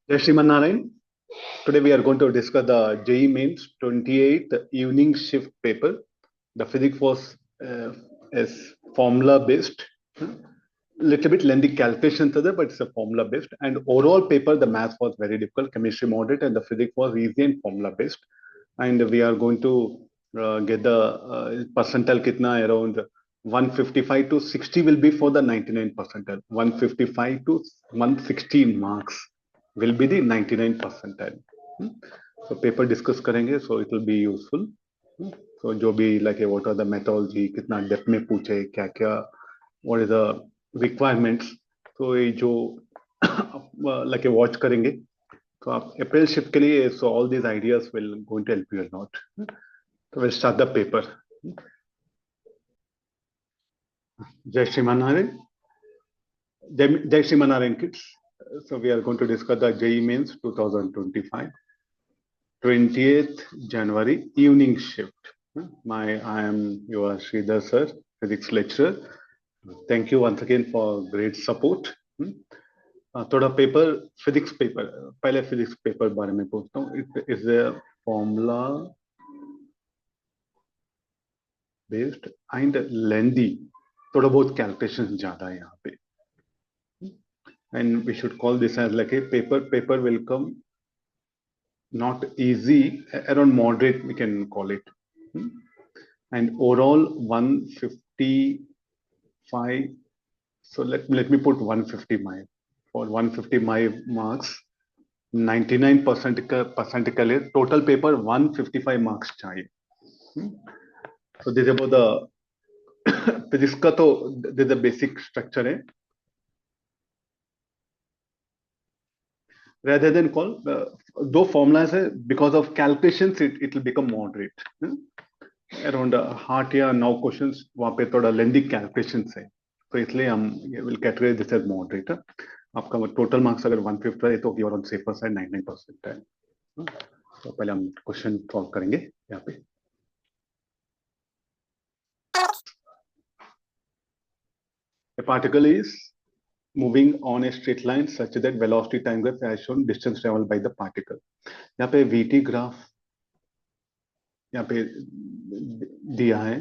Jai Shriman Narayan. Today we are going to discuss the JEE Mains 28th evening shift paper. The physics was is formula based. Little bit lengthy calculations are there, but it's a formula based. And overall paper, the math was very difficult. Chemistry moderate, and the physics was easy and formula based. And we are going to get the percentile kitna around 155 to 60 will be for the 99 percentile. 155 to 116 marks will be the 99 percentile. So paper discuss करेंगे, so it will be useful. So जो भी like what are the methodology, कितना depth में पूछे, क्या क्या, what is the requirements. तो ये जो like watch करेंगे, तो आप अप्रैल शिफ्ट के लिए, so all these ideas will going to help you a lot. So we'll start the paper. Jai Shriman Narayan. Jai Shriman Narayan kids. So we are going to discuss the JEE Mains 2025, 20th January evening shift. I am your Sridhar Sir, physics lecturer. Thank you once again for great support. थोड़ा paper physics paper, पहले physics paper बारे में पूछता हूँ. It is a formula based and lengthy, थोड़ा बहुत calculation ज्यादा है यहाँ पे. And we should call this as like a paper will come not easy, around moderate we can call it. And overall 155, so let me put 150 my for 150 my marks, 99% का लिए total paper 155 marks चाहिए. So this is about the physics का, तो this is the basic structure है. Rather than call दो formulas है, because of calculations it will become moderate. Around 8 या 9 questions वहाँ पे थोड़ा lengthy calculations है, तो इसलिए हम will categorize this as moderate. आपका टोटल मार्क्स अगर 150 है तो you are on safer side, 99% है. तो पहले हम क्वेश्चन सॉल्व करेंगे यहाँ पे. A particle is moving on a straight line such that velocity time graph as shown distance traveled by the particle. यहाँ पे VT ग्राफ यहाँ पे दिया है,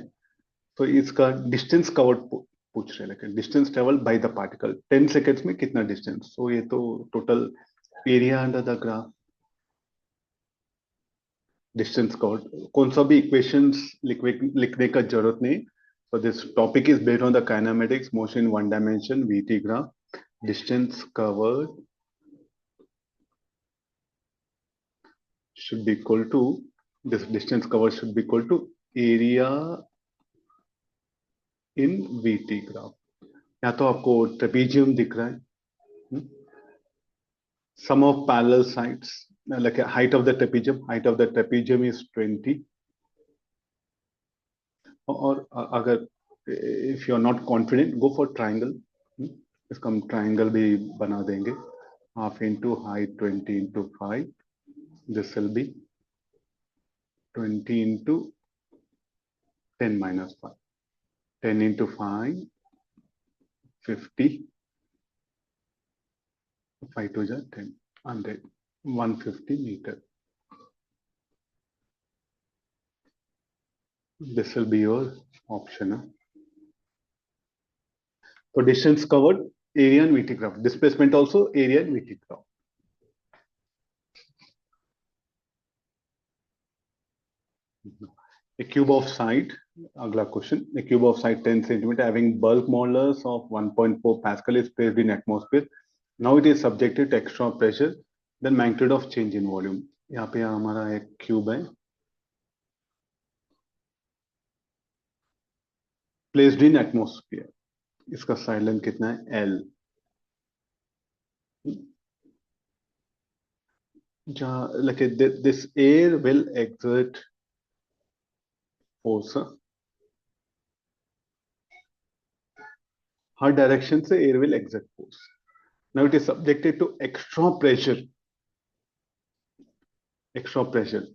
तो इसका डिस्टेंस कवर्ड पूछ रहे, लेकिन distance travel by the particle 10 seconds में कितना डिस्टेंस. सो ये तो total area under the graph, distance covered. कौन सा भी इक्वेशंस लिखने का जरूरत नहीं. So this topic is based on the kinematics, motion in one dimension, VT graph, distance covered should be equal to, this distance covered should be equal to area in VT graph. या तो आपको trapezium दिख रहा है, sum of parallel sides, like a height of the trapezium is 20. और अगर if you are not confident, go for triangle. इसका हम triangle भी बना देंगे. Half into height 20 into 5, this will be 20 into 10 minus 5, 10 into 5, 50, 5 to 10, 100, 150 meter. This will be your option. So distance covered, area and VT graph. Displacement also area and VT graph. A cube of side, agla question. A cube of side 10 centimeter having bulk modulus of 1.4 Pascal is placed in atmosphere. Now it is subjected to extra pressure. Then magnitude of change in volume. यहाँ पे हमारा एक cube है, placed in atmosphere. इसका side length कितना है? L. जहाँ like this air will exert force. Her direction से air will exert force. Now it is subjected to extra pressure.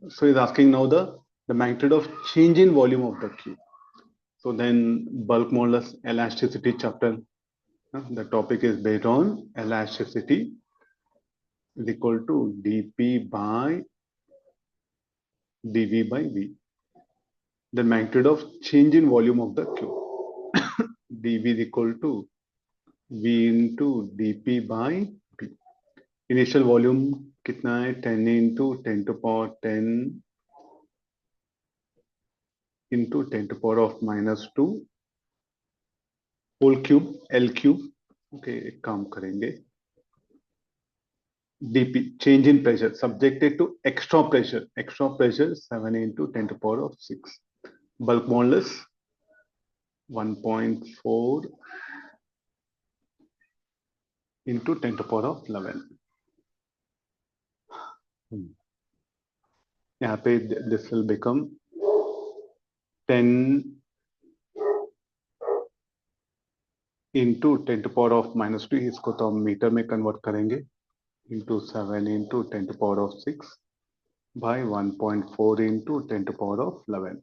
So he's asking now the magnitude of change in volume of the cube. So then bulk modulus, elasticity chapter. The topic is based on elasticity. is equal to dp by dv by v. The magnitude of change in volume of the cube. dv is equal to v into dp by p. Initial volume कितना है 10 into 10 to power 10 into 10 to power of minus 2 whole cube L cube. Okay, एक काम करेंगे. dp change in pressure subjected to extra pressure 7 into 10 to power of 6. Bulk modulus 1.4 into 10 to power of 11. यहाँ पे this will become 10 into 10 to power of minus 2. इसको तो हम metre में convert करेंगे into 7 into 10 to power of 6 by 1.4 into 10 to power of 11.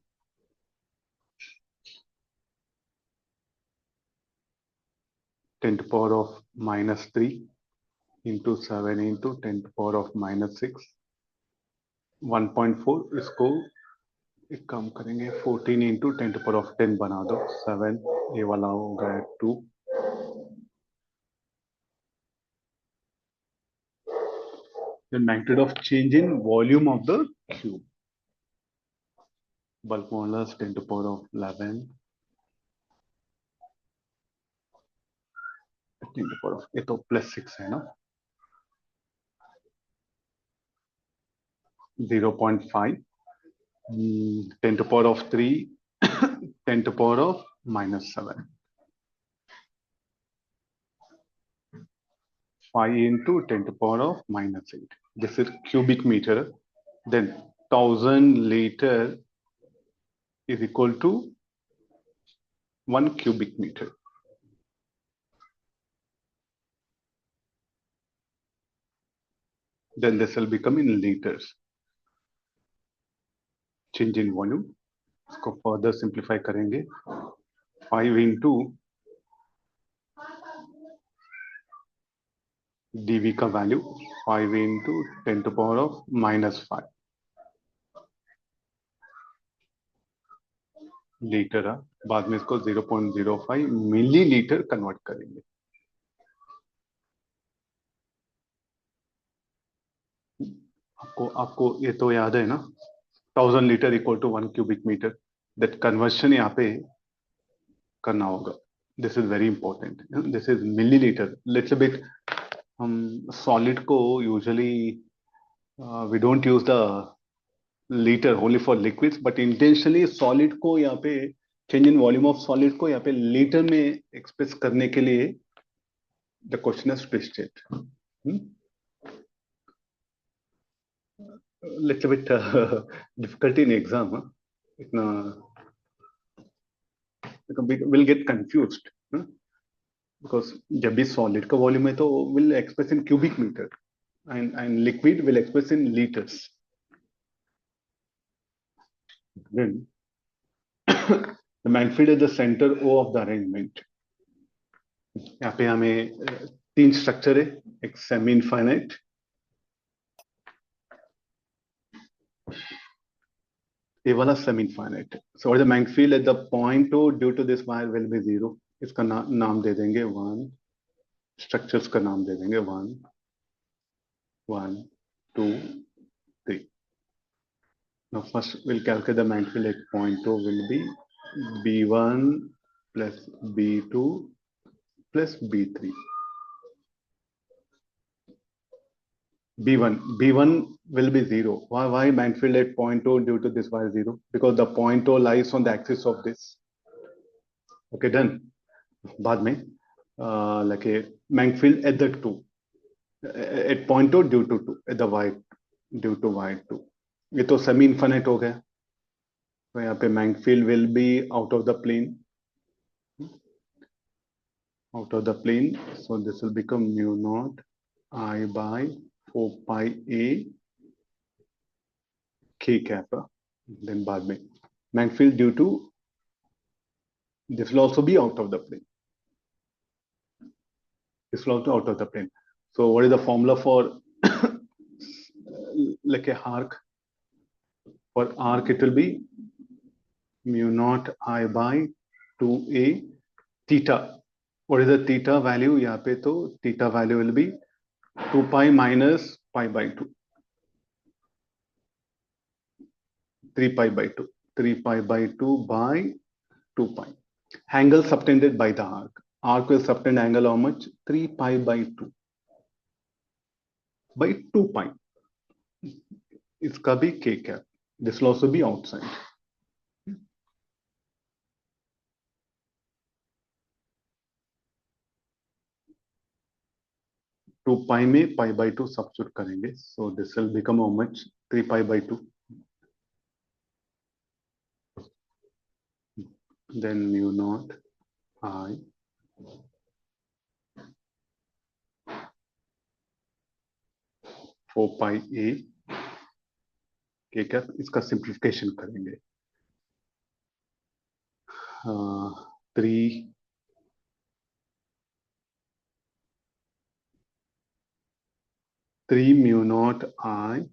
10 to power of minus 3 into 7 into 10 to power of minus 6. 1.4 इसको एक काम करेंगे 14 into 10 to power of 10 बना दो. 7 ये वाला हो गया 2. The magnitude of change in volume of the cube. Bulk modulus 10 to power of 11. 10 to power of ये तो plus 6 है ना. 0.5. 10 to power of 3. 10 to power of minus 7. 5 into 10 to power of minus 8. This is cubic meter. Then 1000 liter is equal to 1 cubic meter. Then this will become in liters. Change in volume. इसको further simplify करेंगे. 5 into dv का value 5 into 10 to power of minus 5 litre. बाद में इसको 0.05 millilitre convert करेंगे. आपको ये तो याद है ना. 1000 litre equal to 1 cubic metre. That conversion यहाँ पे करना होगा. This is very important. This is millilitre. Little bit हम सॉलिड को usually we don't use the litre only for liquids, but intentionally solid को यहाँ पे change in volume of solid को यहाँ पे लीटर में एक्सप्रेस करने के लिए the question is twisted. Little bit difficulty in exam. इतना विल गेट कंफ्यूज्ड because जब भी सॉलिड का वॉल्यूम है तो will express in cubic metre and liquid will express in liters. Then the magnet is the center O of the arrangement. यहाँ पे हमें तीन स्ट्रक्चर है. एक सेमी इनफाइनाइट, ये वाला semi infinite. So the magnetic field at the point O due to this wire will be 0. इसका नाम दे देंगे 1. स्ट्रक्चर्स का नाम दे देंगे 1, 1, 2, 3. Now first we'll calculate the magnetic field at point O will be B1 plus B2 plus B3. B1 will be 0. Why magnetic field at point O due to this wire 0? Because the point O lies on the axis of this. Okay, done. बाद में like a magnetic field at the 2 at point O due to 2 at the y due to y2. ये तो semi infinite हो गया. तो यहाँ पे magnetic field will be out of the plane. Out of the plane. So this will become mu naught I by 4 pi a k kappa. Then बाद में magnetic field due to this will also be out of the plane. This will also out of the plane. So what is the formula for like a arc. For arc, it will be mu naught I by 2a theta. What is the theta value? यहाँ पे तो theta value will be 2 pi minus pi by 2. 3 pi by 2. 3 pi by 2 by 2 pi. Angle subtended by the arc. Arc will subtend angle how much? 3 pi by 2 by 2 pi. इसका भी k cap. This will also be outside. 2 pi में pi by 2 substitute करेंगे. So this will become how much? 3 pi by 2. Then mu naught I 4 pi a k cap. इसका simplification करेंगे. 3 mu naught I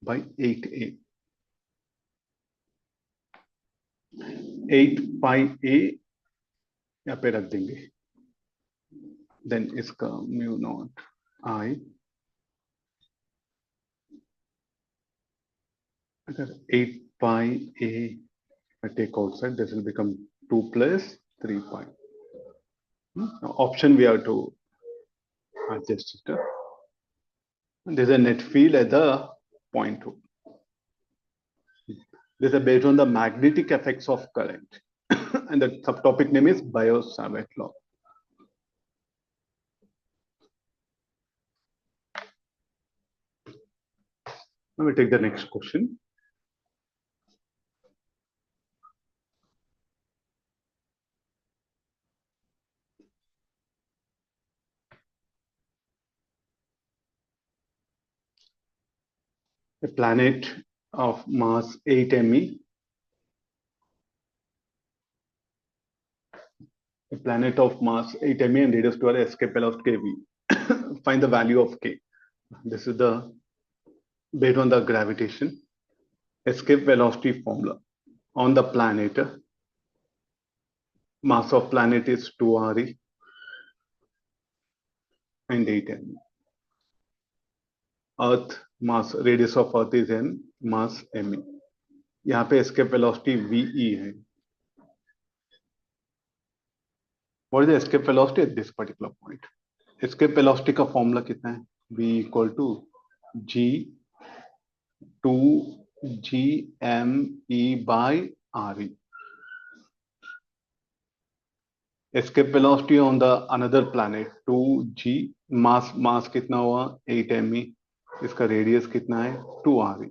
by 8a. 8 pi a यहाँ पे रख देंगे. Then इसका mu naught I अगर 8 pi a I take outside, this will become 2 plus 3 pi. Option we have to adjust it. There's a net field at the point 2. This is based on the magnetic effects of current. And the subtopic name is Biot-Savart law. Now we take the next question. A planet of mass 8 ME. A planet of mass 8 ME and radius to our escape velocity kV. Find the value of k. This is the based on the gravitation. Escape velocity formula. On the planet, mass of planet is 2 Re and 8 ME. Earth mass, radius of Earth is m, mass ME. यहाँ पे escape velocity VE है. What is the escape velocity at this particular point? Escape velocity का formula कितना है? V equal to G 2 GME by RE. Escape velocity on the another planet 2G, mass कितना हुआ? 8 ME. इसका radius कितना है? 2 RE.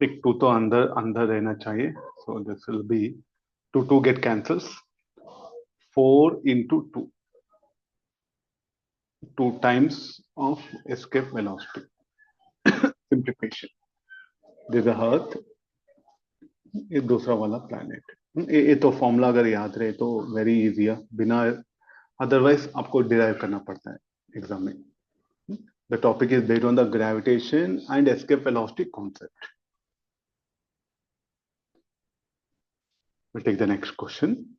एक 2 तो अंदर रहना चाहिए. So this will be 2 get cancels. 4 into 2. 2 times of escape velocity. Simplification. This is Earth. ये दूसरा वाला planet. ये तो फॉर्मूला अगर याद रहे तो वेरी इजी है. बिना अदरवाइज आपको डिराइव करना पड़ता है एग्जाम में. The topic is based on the gravitation and escape velocity concept. We'll take the next question.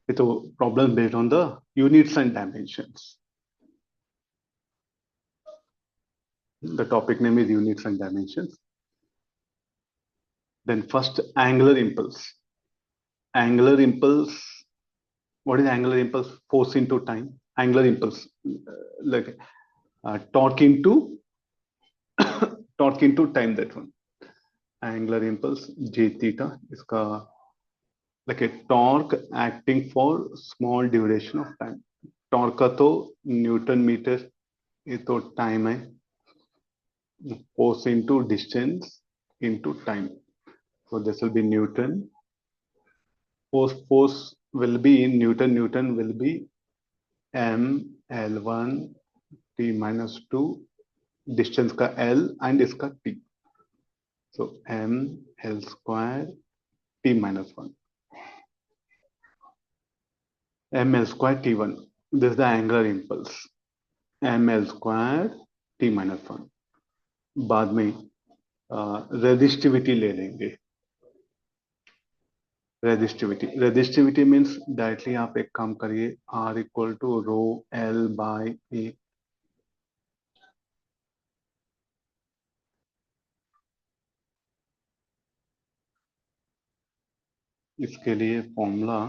It's a problem based on the units and dimensions. The topic name is units and dimensions. Then first angular impulse. Angular impulse. What is angular impulse? Force into time. Angular impulse, like torque into time. That one. Angular impulse J theta. इसका like a torque acting for small duration of time. Torque का तो Newton meter. ये तो time है. Force into distance into time. So this will be Newton. Force will be in Newton. Newton will be M L1 T minus 2 distance का L and इसका T. So M L square T minus 1. M L square T1. This is the angular impulse. M L square T minus 1. बाद में resistivity ले लेंगे. Resistivity means directly आप एक काम करिए, R equal to rho L by A. इसके लिए फॉर्मूला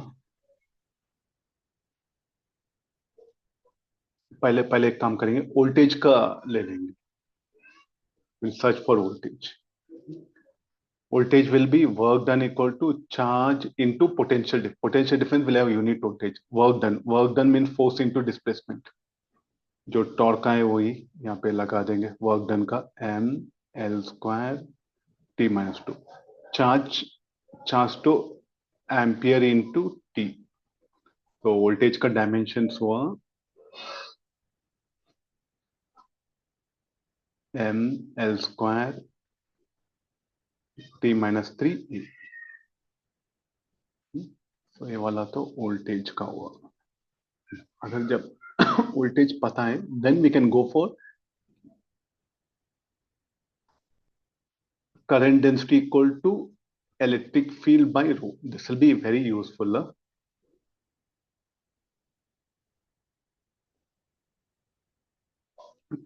पहले एक काम करेंगे, वोल्टेज का ले लेंगे. Will search for voltage. Voltage will be work done equal to charge into potential. Potential difference will have unit voltage. Work done. Work done means force into displacement. जो टॉर्क है वही यहाँ पे लगा देंगे. वर्क डन का M L square T minus 2. Charge two ampere into T. तो voltage का डायमेंशन हुआ M L square T minus 3 E. तो ये वाला तो वोल्टेज का हुआ. अगर जब वोल्टेज पता है, then we can go for current density equal to electric field by rho. This will be very useful.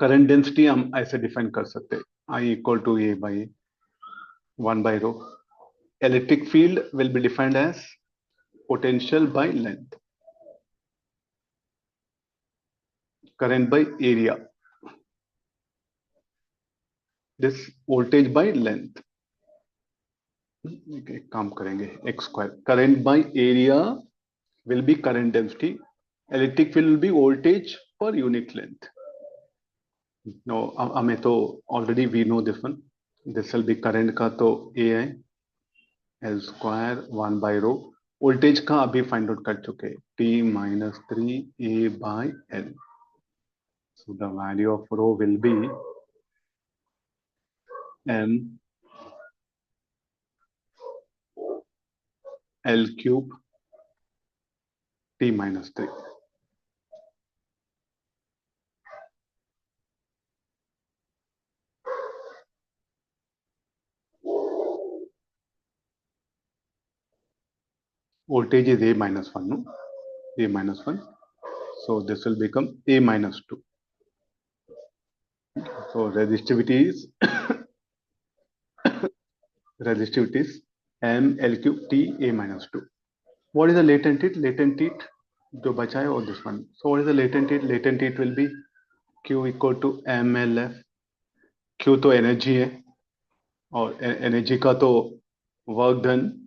Current density हम ऐसे डिफाइन कर सकते हैं, I equal to A by 1 by rho. Electric field will be defined as potential by length. Current by area. This voltage by length. एक काम करेंगे, x square. Current by area will be current density. Electric field will be voltage per unit length. No, हमें तो already we know this one. This will be current का तो A है, L square 1 by rho. Voltage का अभी find out कर चुके, T minus 3 A by L. So the value of rho will be M L cube T minus 3. Voltage is A minus 1, no? A minus 1. So this will become A minus 2. So resistivity is M L cube T A minus 2. What is the latent heat? Latent heat जो बचा है, और this one. So what is the latent heat? Latent heat will be Q equal to MLF. Q तो energy है, और energy का तो work done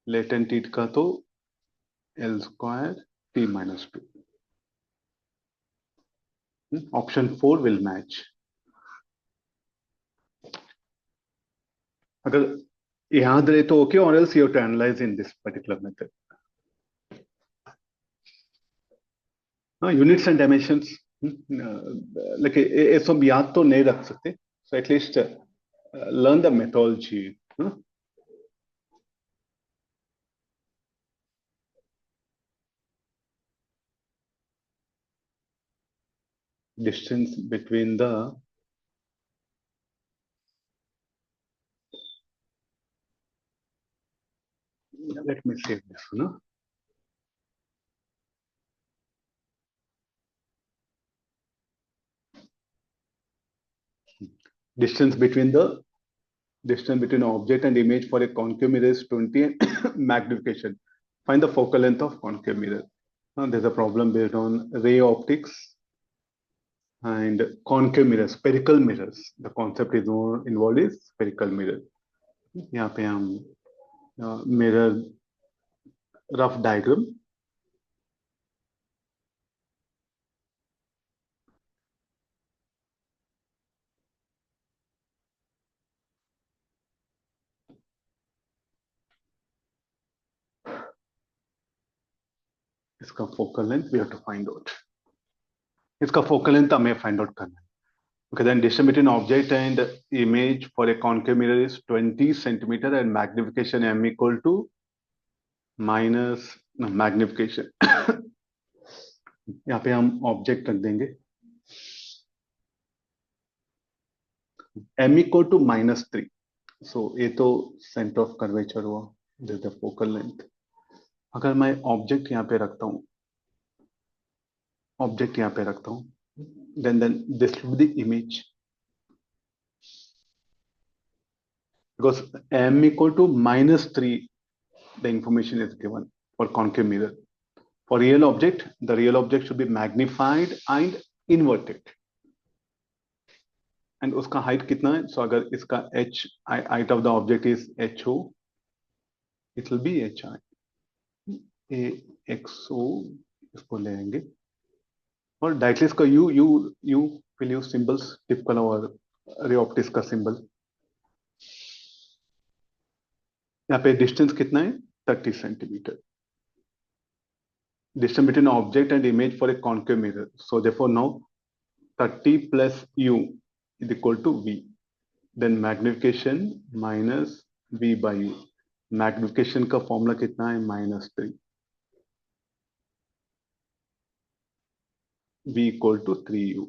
latent heat का तो L square T minus 2. Option 4 will match. अगर याद रहे तो ओके, और else you have to analyse in this particular method. Units and dimensions like ये सब याद तो नहीं रख सकते, so at least learn the methodology. Distance between the let me save this one. Distance between an object and image for a concave mirror is 20 and magnification. Find the focal length of concave mirror. There's a problem based on ray optics and concave mirrors, spherical mirrors. The concept is more involved is spherical mirror. यहाँ पे हम mirror rough diagram. इसका focal length we have to find out. इसका focal length हमें find out करना है. Okay, then distance between object and image for a concave mirror is 20 centimeter and magnification m equal to minus magnification. यहाँ पे हम object रख देंगे m equal to -3. सो ये तो सेंटर ऑफ कर्वेचर हुआ, दिस द फोकल लेंथ. अगर मैं ऑब्जेक्ट यहाँ पे रखता हूँ, ऑब्जेक्ट यहाँ पे रखता हूँ, then this will be the image. Because m equal to -3, the information is given for concave mirror. For real object, the real object should be magnified and inverted. And उसका height कितना है? So अगर इसका height of the object is ho, it will be hi. axo इसको ले लेंगे और directly इसका u will use symbols typical और ray optics का symbol. यहाँ पे distance कितना है? 30 centimeter. Distance between object and image for a concave mirror. So therefore now 30 plus u is equal to v. Then magnification minus v by u. Magnification का formula कितना है? -3. v equal to 3u.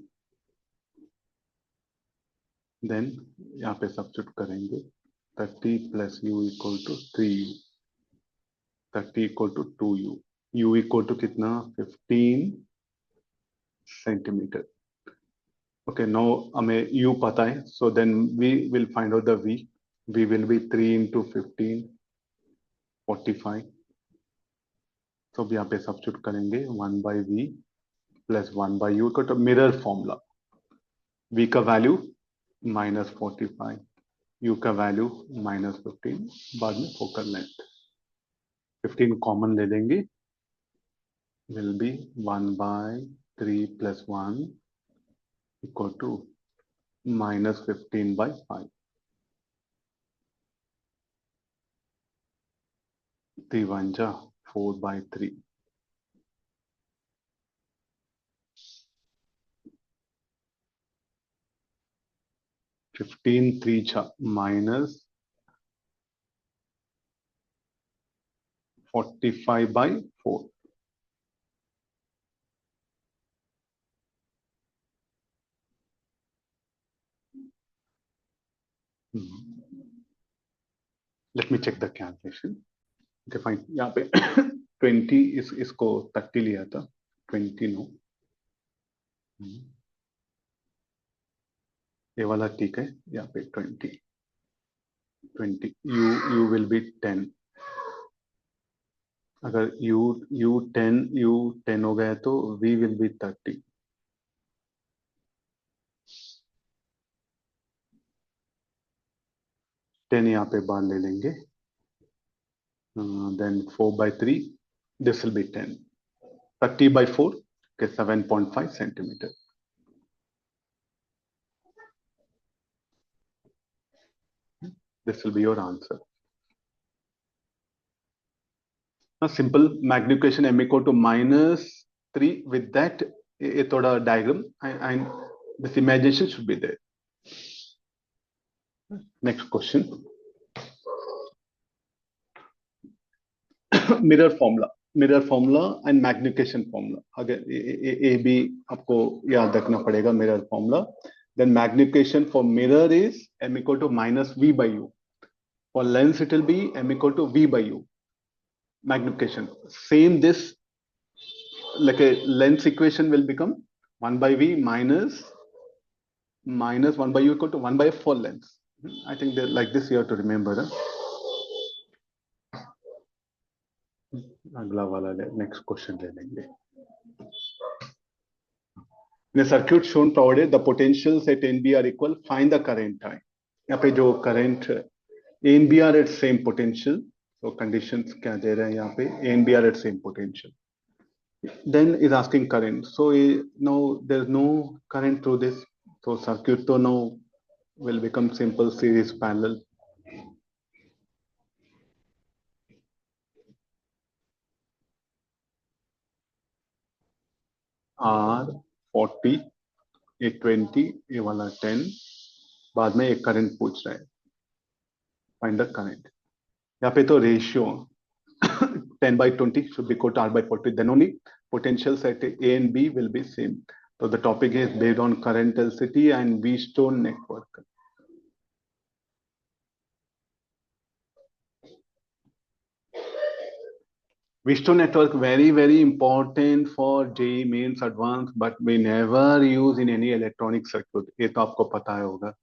Then यहाँ पे substitute करेंगे 30 plus u equal to 3u. 30 equal to 2u. u equal to कितना? 15 centimeter. Okay, now हमें u पता है, so then we will find out the v. v will be 3 into 15, 45. तो यहाँ पे सब्स्टिट्यूट करेंगे 1 by v plus 1 by u equal to mirror formula. v का value -45, u का वैल्यू -15, बाद में फोकल लेंथ 15 कॉमन ले लेंगे, will be 1 by 3 plus 1 equal to -15 by 5. 3 1 जा 4 by 3. -15 3 जा -45 by 4. Let me check the calculation. Okay, fine. यहाँ पे 20 इसको 30 लिया था, 20 नो. ये वाला ठीक है. यहाँ पे 20 u will be 10. अगर u 10 हो गया तो v will be 30. टेन यहाँ पे बाहर ले लेंगे. Then 4 by 3, this will be 10. 30 by 4, okay, 7.5 centimeter. This will be your answer. Now simple magnification m equal to -3. With that, a thoda diagram and this imagination should be there. Next question. Mirror formula and magnification formula. अगर A B आपको याद रखना पड़ेगा. Mirror formula, then magnification for mirror is m equal to -v by u. For lens it will be m equal to v by u. Magnification same, this like a lens equation will become 1 by v minus 1 by u equal to 1 by f for lens. I think that like this you have to remember. अगला वाला next question ले लेंगे. In a circuit shown provided the potentials at NB are equal, find the current time. यहाँ पे जो current NB are at same potential, so conditions क्या दे रहे हैं यहाँ पे? NB are at same potential. Then is asking current. So now there's no current through this, so circuit तो now will become simple series parallel. R40, ये 20, ये वाला 10, बाद में एक करंट पूछ रहा है, फाइंड द करंट। यहाँ पे तो ratio 10/20 should be equal to R/40, then only potentials at A and B will be same. So the topic is based on current density and Wheatstone network. Wheatstone network very important for JEE Mains Advanced, but we never use in any electronic circuit. ये तो आपको पता है होगा।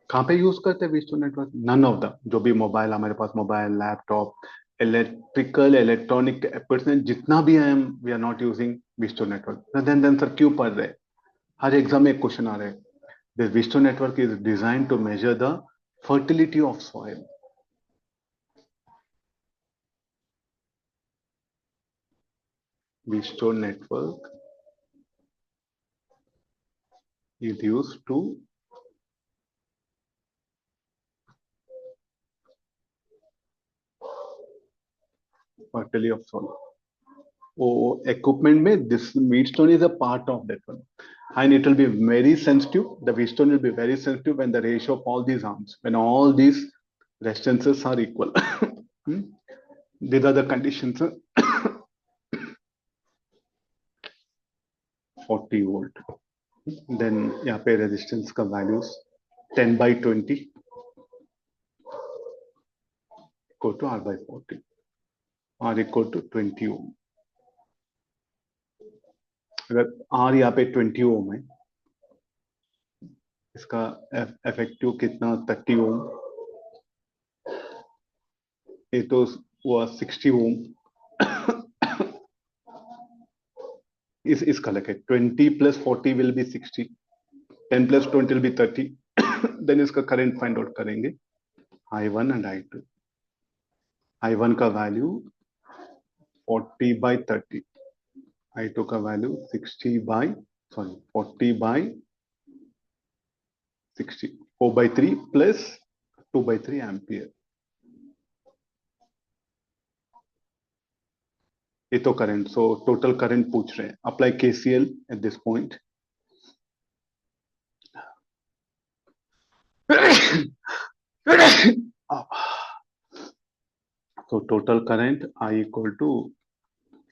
कहाँ पे use करते हैं Wheatstone network? None of the, जो भी मोबाइल हमारे पास, mobile, laptop, electrical, electronic percent जितना भी है, we are not using Wheatstone network. Then sir क्यों पढ़ रहे हैं? हर एग्जाम में एक क्वेश्चन आ रहा है। The Wheatstone network is designed to measure the fertility of soil. Wheatstone network is used to fertility of soil. Oh, equipment में this Wheatstone is a part of that one, and it will be very sensitive. The Wheatstone will be very sensitive when the ratio of all these arms, when all these resistances are equal. These are the conditions. 40 volt. Then यहाँ पे resistance का values 10/20 equal to R/40, R equal to 20 ohm. अगर R यहाँ पे 20 ओम है, इसका effective कितना 30 ओम, ये तो हुआ 60 ओम। इसका लगे 20 + 40 will be 60, 10 + 20 will be 30. Then इसका करंट फाइंड आउट करेंगे, I1 and I2. I1 का वैल्यू 40/30, I2 का वैल्यू 40/60, 4/3 plus 2/3 एम्पियर। ये तो करंट, सो टोटल करंट पूछ रहे हैं। Apply KCL at this point. So total current I equal to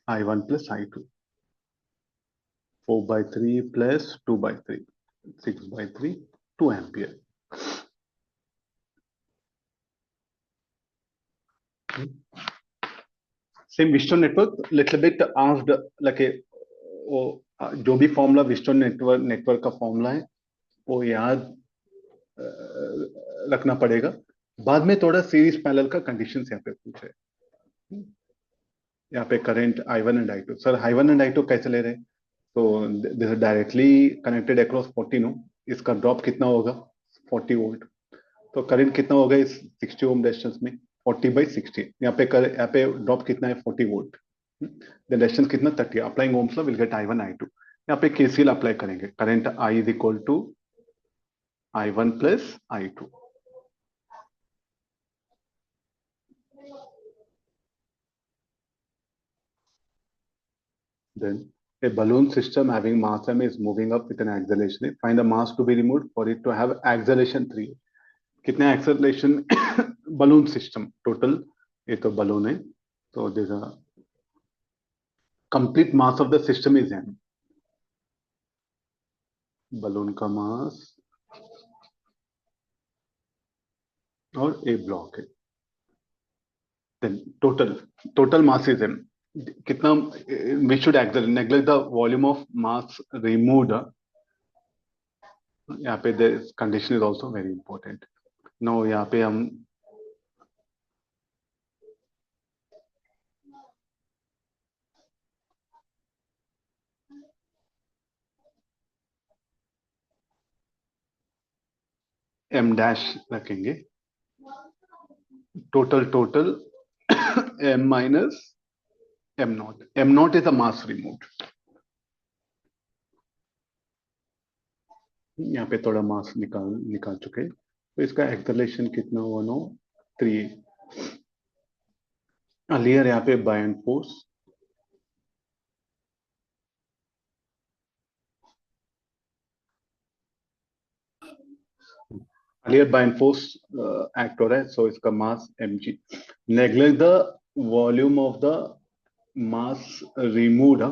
I1 plus I2, 4/3 plus 2/3, 6/3, 2 ampere. Same Wheatstone network, little bit asked like a जो भी formula Wheatstone network का formula है वो याद रखना पड़ेगा। बाद में थोड़ा सीरीज पैरेलल का कंडीशंस यहाँ पे पूछे। यहाँ पे current I1 and I2, sir I1 and I2 कैसे ले रहे हैं? तो this is directly connected across 14 ओम। इसका ड्रॉप कितना होगा? 40 वोल्ट। तो करंट कितना होगा इस 60 ओम रेजिस्टेंस में? 40/60। यहाँ पे ड्रॉप कितना है? 40 वोल्ट। देन रेजिस्टेंस कितना? 30। Applying Ohm's law will get I1 I2। यहाँ पे KCL अप्लाई करेंगे। Current I is equal to I1 plus I2। Then a balloon system having mass m is moving up with an acceleration. Find the mass to be removed for it to have acceleration 3. कितने acceleration balloon system total? ये तो balloon है, तो there's a complete mass of the system is m. balloon का mass और a block है। Then total mass is m. कितना? We should neglect the volume of mass removed. यहाँ पे this condition is also very important. Now यहाँ पे हम m dash रखेंगे। total m minus m naught. M naught is the mass removed. यहाँ पे थोड़ा मास निकाल चुके, तो इसका एक्सेलरेशन कितना हुआ? 3। अर्लियर यहाँ पे buoyant force clear buoyant force act हो रहा है, सो इसका mass mg. Neglect the volume of the mass removed.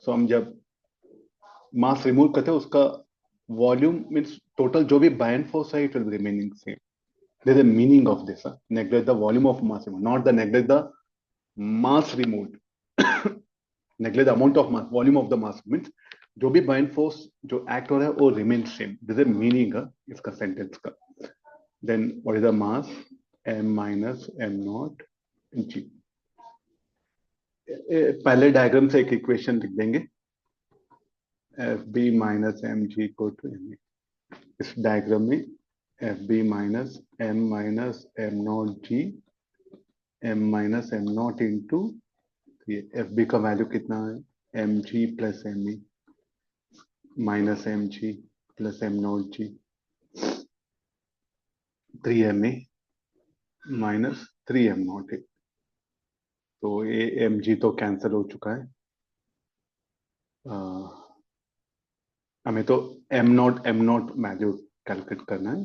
So हम जब मास रिमूव करते हैं उसका वॉल्यूम मीन्स टोटल जो भी बाइंड फोर्स है it will remaining same. There's a meaning of this. Neglect the volume of mass removed, not the neglect the mass removed. Neglect the amount of mass, volume of the mass means जो भी bind force जो act हो रहा है वो remain same. This is meaning इसका sentence का. Then what is the mass m minus m naught g. पहले डायग्राम से एक इक्वेशन लिख देंगे. fb minus mg equal to m. इस डायग्राम में fb minus m naught g m minus m naught into fb का value कितना है mg plus me minus mg plus m naught g 3ma minus 3m naught. तो ये mg तो cancel हो चुका है. हमें तो m नॉट वैल्यू कैलकुलेट करना है.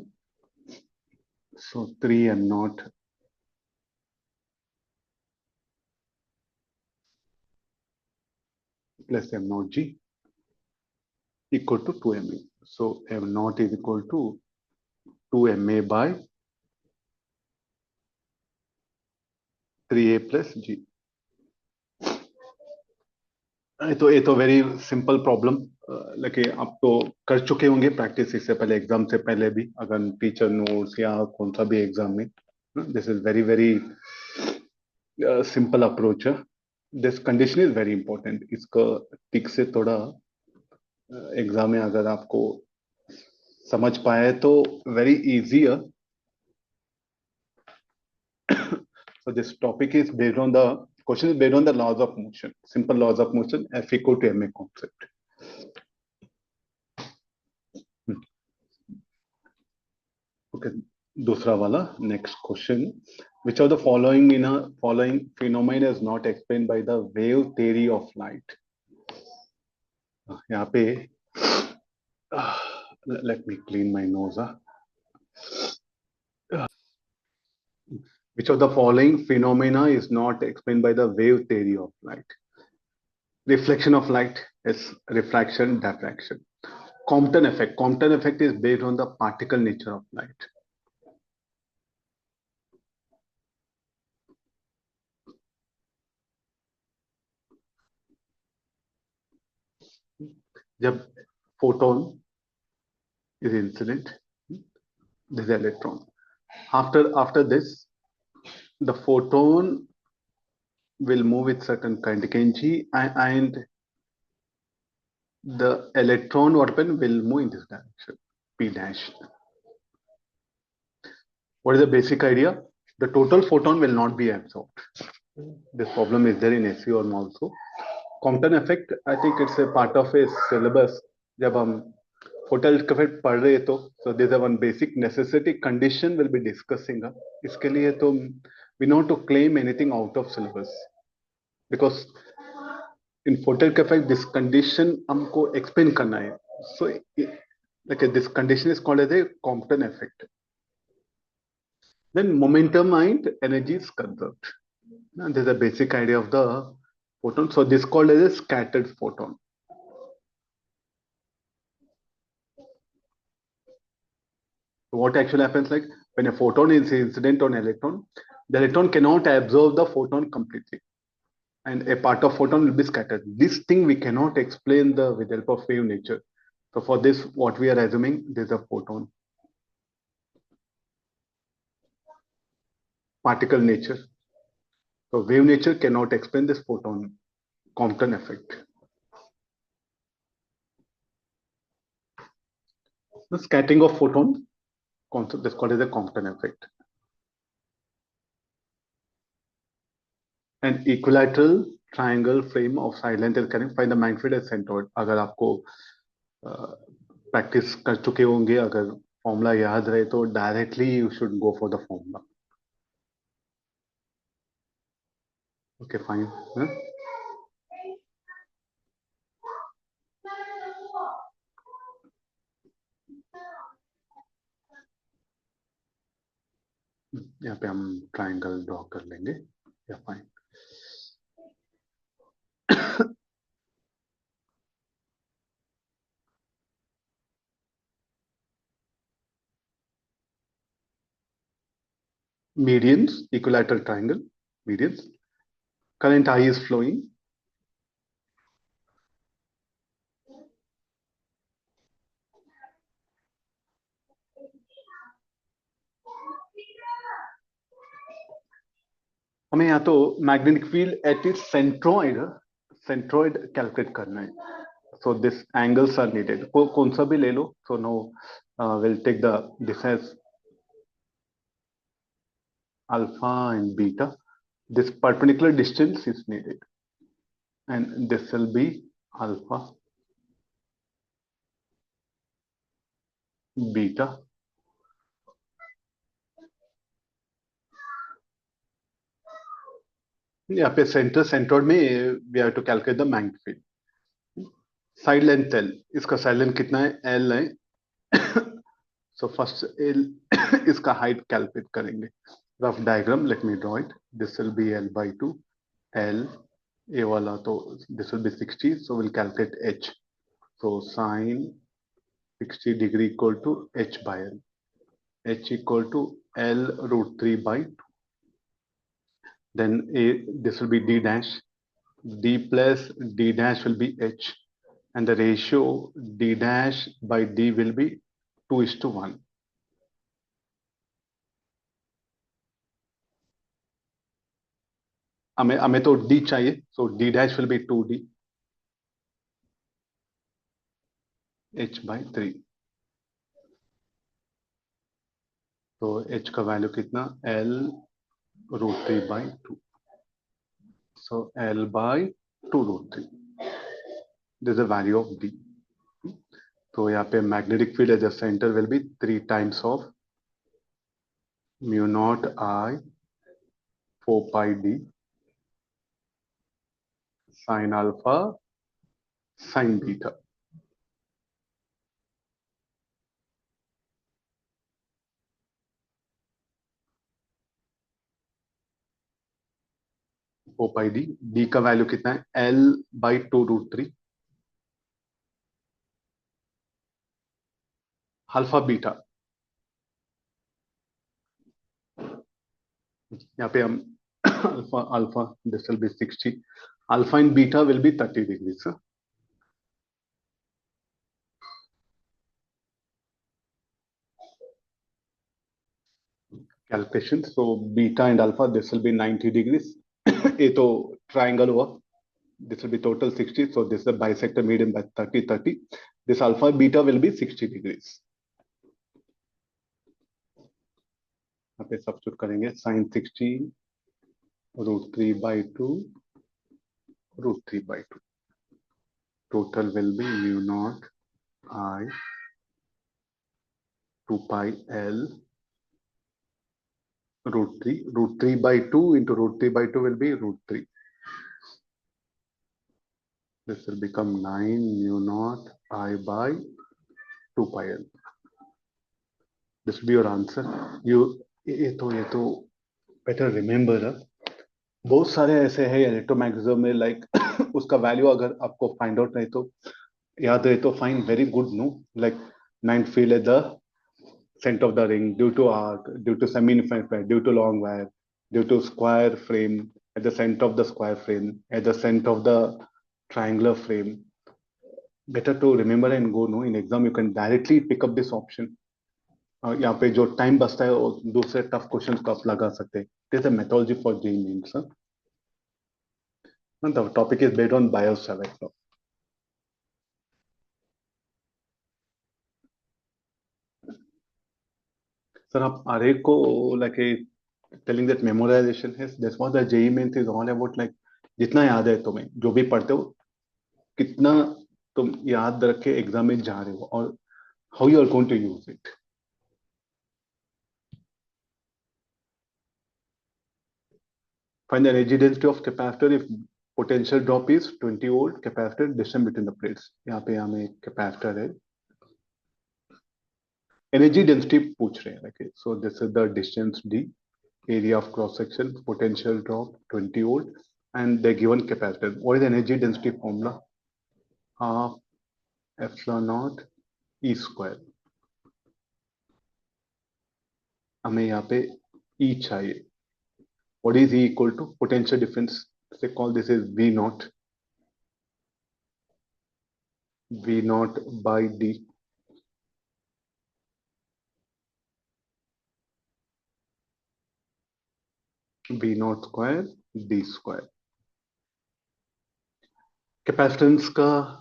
सो 3m not plus m naught g equal to 2ma. So m naught is equal to 2ma by 3a plus g. ये तो वेरी सिंपल प्रॉब्लम. लेकिन आप तो कर चुके होंगे प्रैक्टिस इससे पहले, एग्जाम से पहले भी, अगर टीचर नोट्स या कौन सा भी एग्जाम में. This is very very simple approach है. This condition is very important. इसका टिक से थोड़ा एग्जाम में अगर आपको समझ पाए तो वेरी इजी है. So this topic is based on the question is based on the laws of motion, simple laws of motion, F equal to ma concept. Okay, दूसरा वाला next question. Which of the following phenomena is not explained by the wave theory of light? यहाँ पे let me clean my nose. Which of the following phenomena is not explained by the wave theory of light? Reflection of light is refraction, diffraction. Compton effect. Compton effect is based on the particle nature of light. जब photon is incident, this is electron. After this, the photon will move with certain kinetic energy, and the electron will move in this direction, p dash. What is the basic idea? The total photon will not be absorbed. This problem is there in SE1 also. Compton effect, I think it's a part of a syllabus. जब हम photon effect पढ़ रहे तो so there's a one basic necessity condition will be discussing. इसके लिए तो we not to claim anything out of syllabus because in photon effect this condition हमको explain करना है. So like this condition is called as a Compton effect. Then momentum and energy is conserved. And there's a basic idea of the photon. So this is called as a scattered photon. So what actually happens, like when a photon is incident on electron, the electron cannot absorb the photon completely, and a part of photon will be scattered. This thing we cannot explain with the help of wave nature. So for this, what we are assuming, there's a photon. Particle nature. So wave nature cannot explain this photon Compton effect. The scattering of photon concept is called as a Compton effect. An equilateral triangle frame of side length is connected by the magnitude as centroid. अगर आपको practice कर चुके होंगे, अगर formula याद रहे तो directly you should go for the formula. Okay fine. पे हम ट्राइंगल ड्रॉ कर लेंगे या fine medians equilateral triangle medians current I is flowing हमें यहाँ तो magnetic field at it centroid calculate करना है so this angles are needed कौन सा भी ले लो so no will take the this as alpha and beta this perpendicular distance is needed and this will be alpha beta यहाँ पे centroid में we have to calculate the magnetic field side length L इसका side length कितना है L है so first L इसका height calculate करेंगे rough diagram let me draw it this will be L by 2 L A वाला तो this will be 60 so will calculate H so sine 60 degree equal to h by l h equal to l root 3 by 2 then a this will be d dash d plus d dash will be h and the ratio d dash by d will be 2:1 हमें तो d चाहिए so d dash will be 2d h by 3 तो h का value कितना l root 3 by 2 so l by 2 root 3 this is the value of d तो यहाँ पे magnetic field as a centre will be 3 times of mu naught I 4 pi d sin alpha sin beta 4 pi d d का value कितना है l by 2 root 3 alpha beta यहाँ पे हम alpha alpha this will be 60 alpha in beta will be 30 degrees calculation so beta and alpha this will B 90 degrees ये तो triangle हुआ this will be total 60 so this is the bisector median by 30 this alpha beta will be 60 degrees यहाँ पे substitute करेंगे sin 60 root 3 by 2 root 3 by 2 total will be mu naught I 2 pi l root 3 by 2 into root 3 by 2 will be root 3 this will become 9 mu naught I by 2 pi l this will be your answer you ये तो better remember बहुत सारे ऐसे हैं electromagnetism में like उसका value अगर आपको फाइंड आउट नहीं तो याद रहे तो find very good know like magnetic field at the center of the ring due to arc due to semi-infinite due to long wire due to square frame at the center of the square frame at the center of the triangular frame better to remember and go no in exam you can directly pick up this option यहाँ पे जो time बचता है वो दूसरे tough questions को आप लगा सकते हैं this is a methodology for JEE Mains the topic is based on bias right now sir आप array को like a telling that memorization is that's what the JEE Mains is all about like जितना याद है तुम्हें जो भी पढ़ते हो कितना तुम याद रख के एग्जाम में जा रहे हो और how you are going to use it find the energy density of capacitor if potential drop is 20 volt capacitor distance between the plates यहाँ पे हमें एक capacitor है energy density पूछ रहे हैं like so this is the distance d area of cross section, potential drop 20 volt, and the given capacitance. What is the energy density formula? Half epsilon naught E square. हमें यहाँ पे E चाहिए. What is E equal to? Potential difference. They call this is V naught. V naught by D. V naught square D square. Capacitance का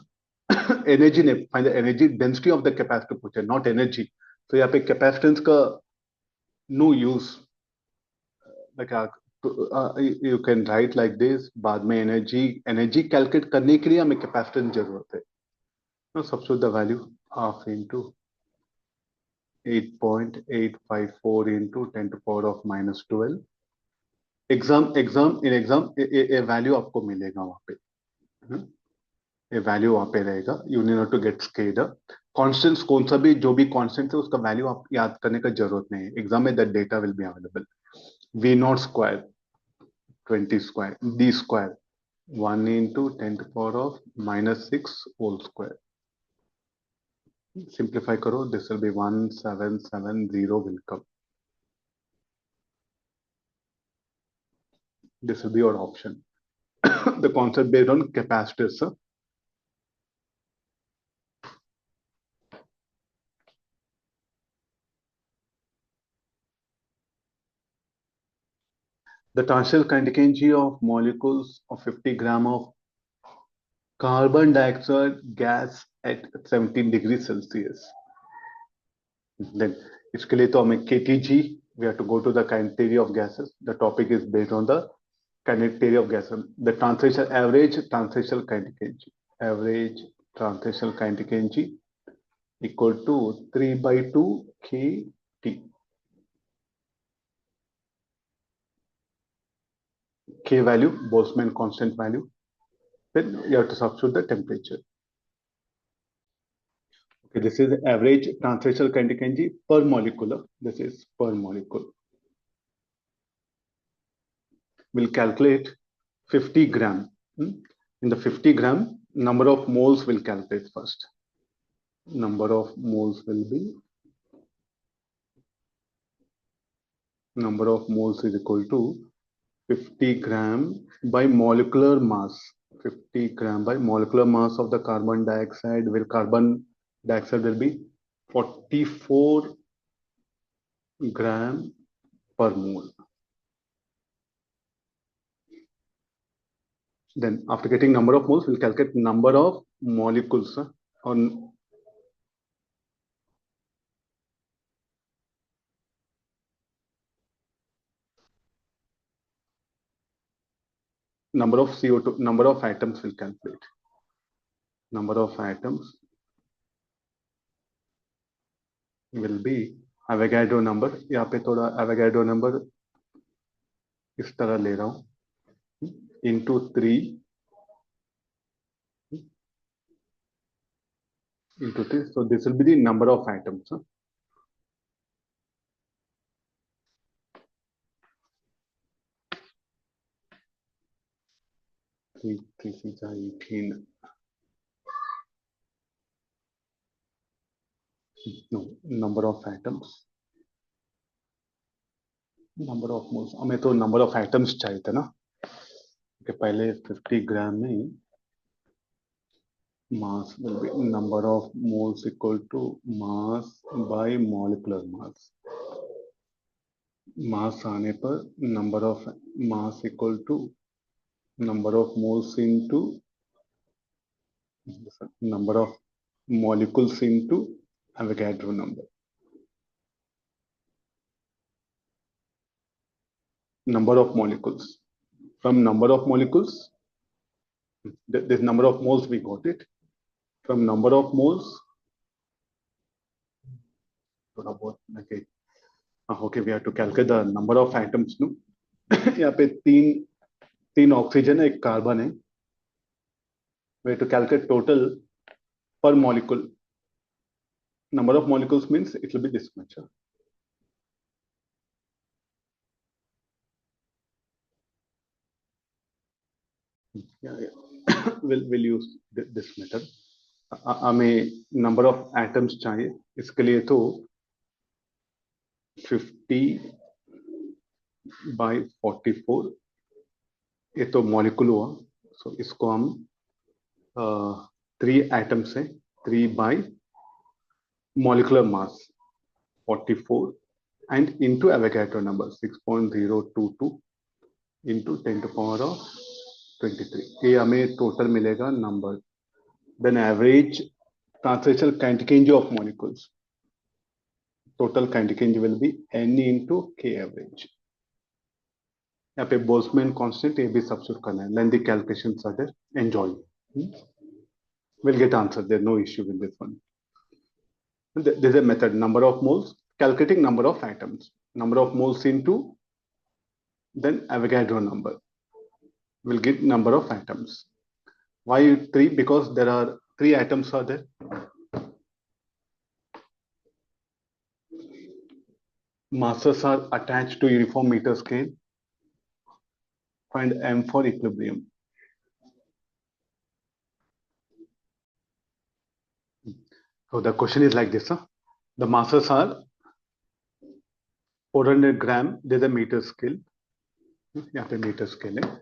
energy ने find the energy density of the capacitor पूछा, not energy. तो यहाँ पे capacitance का no use. Like you can write like this. बाद में energy calculate करने के लिए हमें capacitance जरूरत है. Now substitute the value half into 8.854 into 10 to the power of minus 12. Exam value आपको मिलेगा वहां पे. ये वैल्यू वहां पे रहेगा. You need not to get scared. Constants कौन सा भी जो भी कॉन्स्टेंट है उसका वैल्यू आप याद करने का जरूरत नहीं है. एग्जाम में that data will be available. V naught square 20 square D square 1 into 10 to the power of minus 6 whole square. Simplify karo, this will be 1770 will come. This will be your option. The concept based on capacitors. The transitional kinetic energy of molecules of 50 gram of carbon dioxide gas at 17 degrees Celsius. Then इसके लिए तो हमें KTG, we have to go to the kinetic theory of gases. The topic is based on the kinetic theory of gases. The average transitional kinetic energy. Average transitional kinetic energy equal to 3 by 2 KT. K value, Boltzmann constant value. Then you have to substitute the temperature. Okay, this is the average translational kinetic energy per molecule. This is per molecule. We'll calculate 50 gram. In the 50 gram, number of moles will calculate first. Number of moles will be, number of moles is equal to 50 gram by molecular mass. 50 gram by molecular mass of the carbon dioxide will be 44 gram per mole. Then after getting number of moles, we'll calculate number of molecules on number of CO2, number of atoms will calculate. Number of atoms will be Avogadro number. यहाँ पे थोड़ा Avogadro number इस तरह ले रहा हूँ into 3 into 3. So this will be the number of atoms. 3 is 18. No, number of atoms. Number of moles. हमें तो number of atoms चाहिए था ना. कि पहले 50 ग्राम में mass will be number of moles equal to mass by molecular mass. Mass आने पर number of mass equal to number of moles into number of molecules into Avogadro number. Number of molecules. From number of molecules, this number of moles we got it. From number of moles, okay. Okay, we have to calculate the number of atoms. No, यहाँ पे तीन oxygen है, एक carbon है. We have to calculate total per molecule. Number of molecules means it will be this much. Yeah, yeah. we'll use this method. हमें number of atoms चाहिए, इसके लिए तो 50/44 ये तो मॉलिक्यूल हुआ, so इसको हम 3 atoms से 3 by molecular mass 44 and into Avogadro number 6.022 into 10 to power of 23. ये हमें total मिलेगा number. Then average translational kinetic energy of molecules. Total kinetic energy will be n into k average. यहाँ पे Boltzmann constant ये भी substitute करना है. Lengthy calculations are there. Enjoy. We'll get answer. There's no issue with this one. There's a method. Number of moles. Calculating number of atoms. Number of moles into then Avogadro number. Will get number of atoms. Why 3? Because there are 3 atoms are there. Masses are attached to uniform meter scale. Find M for equilibrium. So the question is like this. The masses are 400 gram. There's a meter scale. यहाँ पे meter scale है.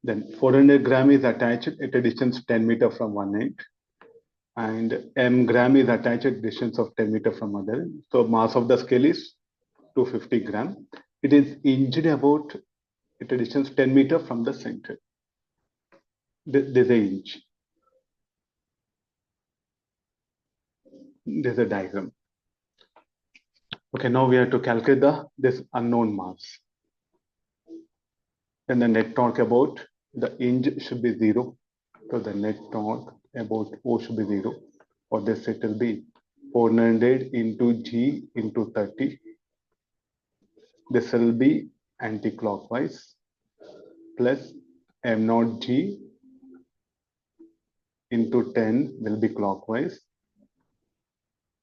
Then 400 gram is attached at a distance 10 meter from one end. And m gram is attached at distance of 10 meter from other. So mass of the scale is 250 gram. It is hinged about at a distance 10 meter from the center. There's a hinge. There's a diagram. Okay, now we have to calculate this unknown mass. Then the net torque about the hinge should be 0. So the net torque about O should be 0. For this it will be 400 into G into 30. This will be anti-clockwise plus m naught G into 10 will be clockwise.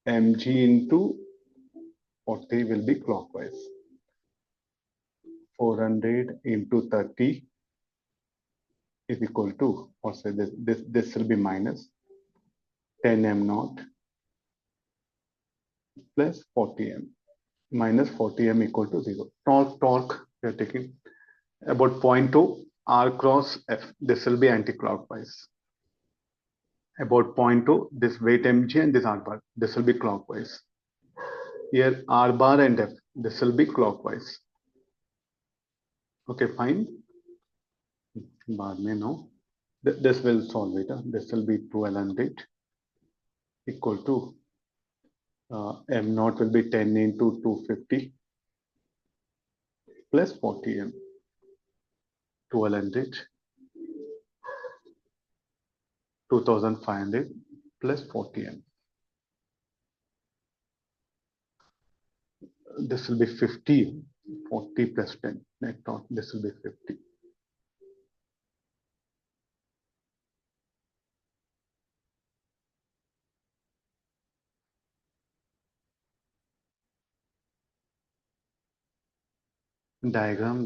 mg into 40 will be clockwise. 400 into 30 is equal to, or say this will be minus 10 m naught plus 40 m. Minus 40 m equal to 0. Torque we are taking about 0.2 r cross f. This will be anti-clockwise. About 0.2, this weight mg and this r bar. This will be clockwise. Here r bar and f. This will be clockwise. Okay, fine. बाद में no. This will solve it. This will be 1200 equal to m naught will be 10 into 250 plus 40 m. 1200 2500 plus 40 m. This will be 50. 40 plus 10 net torque. This will be 50. Diagram.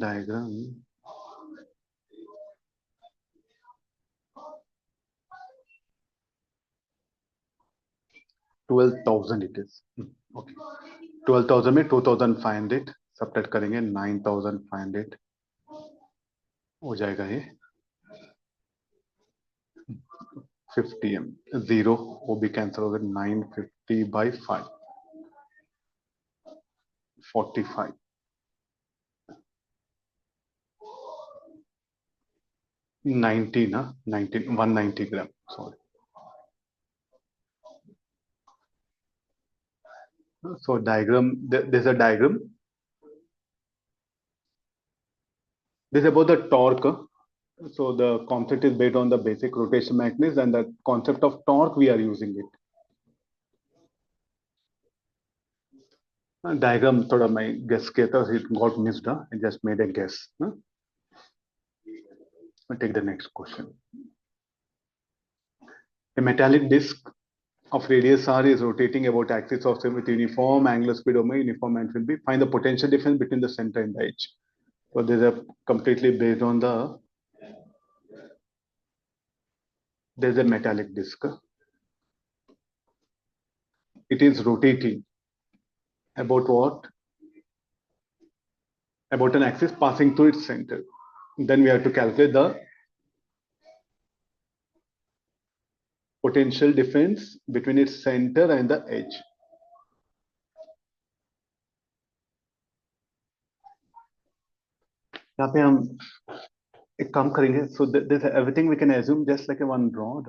12,000 it is. Okay. 12,000 में 2,500 subtract करेंगे 9,500 हो जाएगा ये 50 m. 0 वो भी cancel हो गया 950 by 5 45 19 19 190 gram sorry. So diagram, there's a diagram. This is about the torque. So the concept is based on the basic rotation mechanism and the concept of torque we are using it. Diagram थोड़ा मैं guess किया था, it got missed. I just made a guess. I'll take the next question. A metallic disc of radius r is rotating about axis of with uniform angular speed omega, uniform and will be find the potential difference between the center and the edge. So these are completely based on the there's a metallic disc. It is rotating about what? About an axis passing through its center. Then we have to calculate the potential difference between its center and the edge. यहाँ पे हम एक काम करेंगे. So this everything we can assume just like a one rod.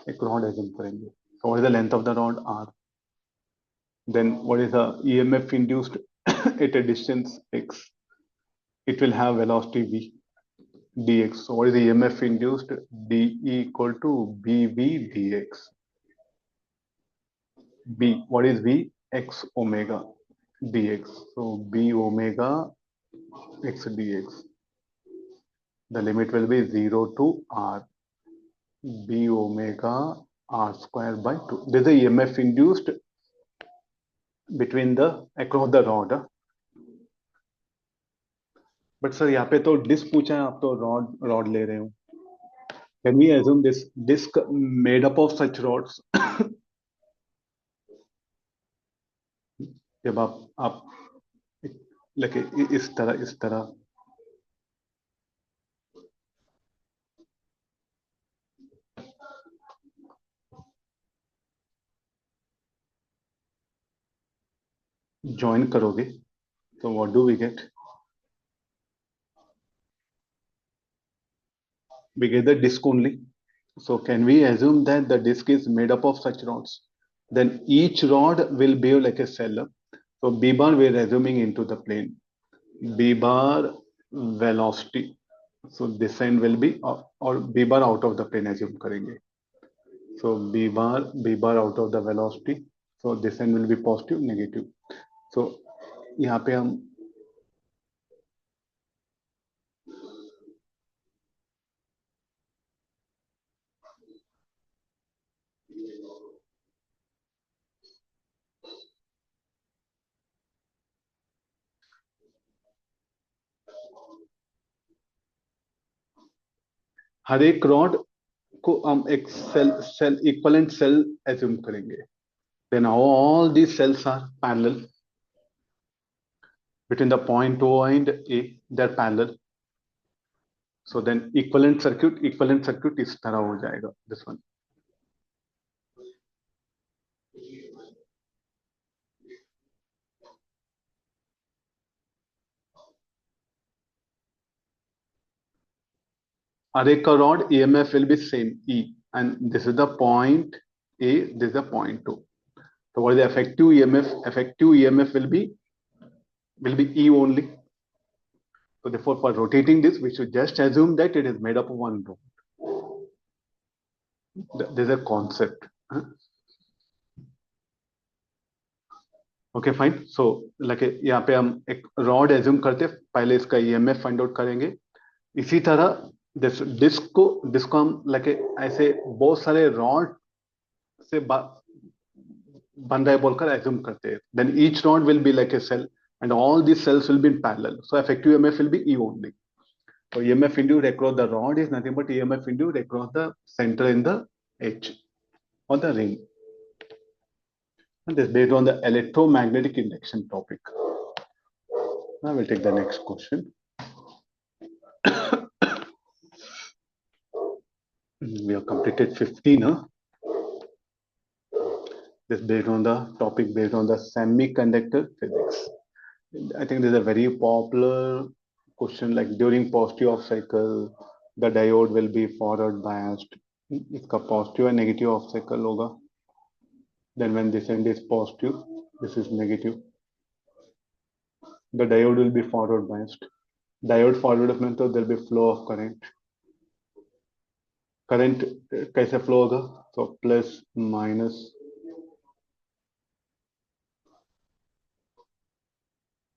एक rod assume करेंगे. So what is the length of the rod? R. Then what is the EMF induced at a distance x? It will have velocity v dx. So what is the EMF induced? dE equal to bv dx. B, what is v? X omega dx. So b omega x dx. The limit will be 0 to r. B omega r square by 2. This is the EMF induced between the across the rod. But sir, यहाँ पे तो disc पूछा है, आप तो rod ले रहे हो. Can we assume this disc made up of such rods? जब आप लगे इस तरह ज्वाइन करोगे, तो what do we get? We get the disc only. So can we assume that the disc is made up of such rods? Then each rod will behave like a cell. So b bar we are assuming into the plane. B bar velocity. So this end will be or b bar out of the plane assume करेंगे. So b bar out of the velocity. So this end will be positive, negative. So यहाँ पे हम हर एक rod को हम एक cell equivalent cell assume करेंगे. Then all these cells are parallel between the point O and A. They're parallel. So then equivalent circuit इस तरह हो जाएगा. This one. हर एक का rod EMF will be same E, and this is the point A, this is the point O. So what is the effective EMF? Effective EMF will be E only. So therefore, for rotating this, we should just assume that it is made up of one rod. There's a concept. Okay, fine. So like यहाँ पे हम एक rod assume करते हैं, पहले इसका EMF find out करेंगे. इसी तरह डिस्क को हम like ऐसे बहुत सारे रॉड से बन रहा है बोलकर एज्यूम करते हैं. Then each rod will be like a cell, and all these cells will be in parallel. So effective EMF will be E only. So EMF induced across the rod is nothing but EMF induced across the center in the edge or the ring. And this is based on the electromagnetic induction topic. Now we'll take the next question. We have completed 15. This is based on the topic based on the semiconductor physics. I think this is a very popular question, like during positive off cycle, the diode will be forward biased. इसका positive and negative off cycle होगा. Then when this end is positive, this is negative. The diode will be forward biased. Diode forward means तो there will be flow of current. Current कैसे flow होगा? So plus minus.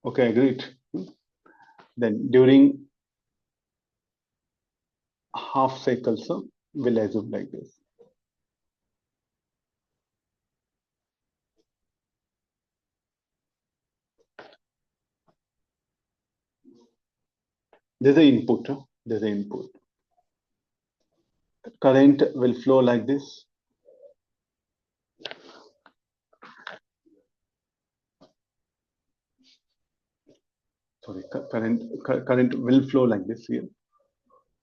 Okay, agreed. Then during half cycle, so we'll assume like this. There's an input. There's an input. Current will flow like this. Sorry, current will flow like this here.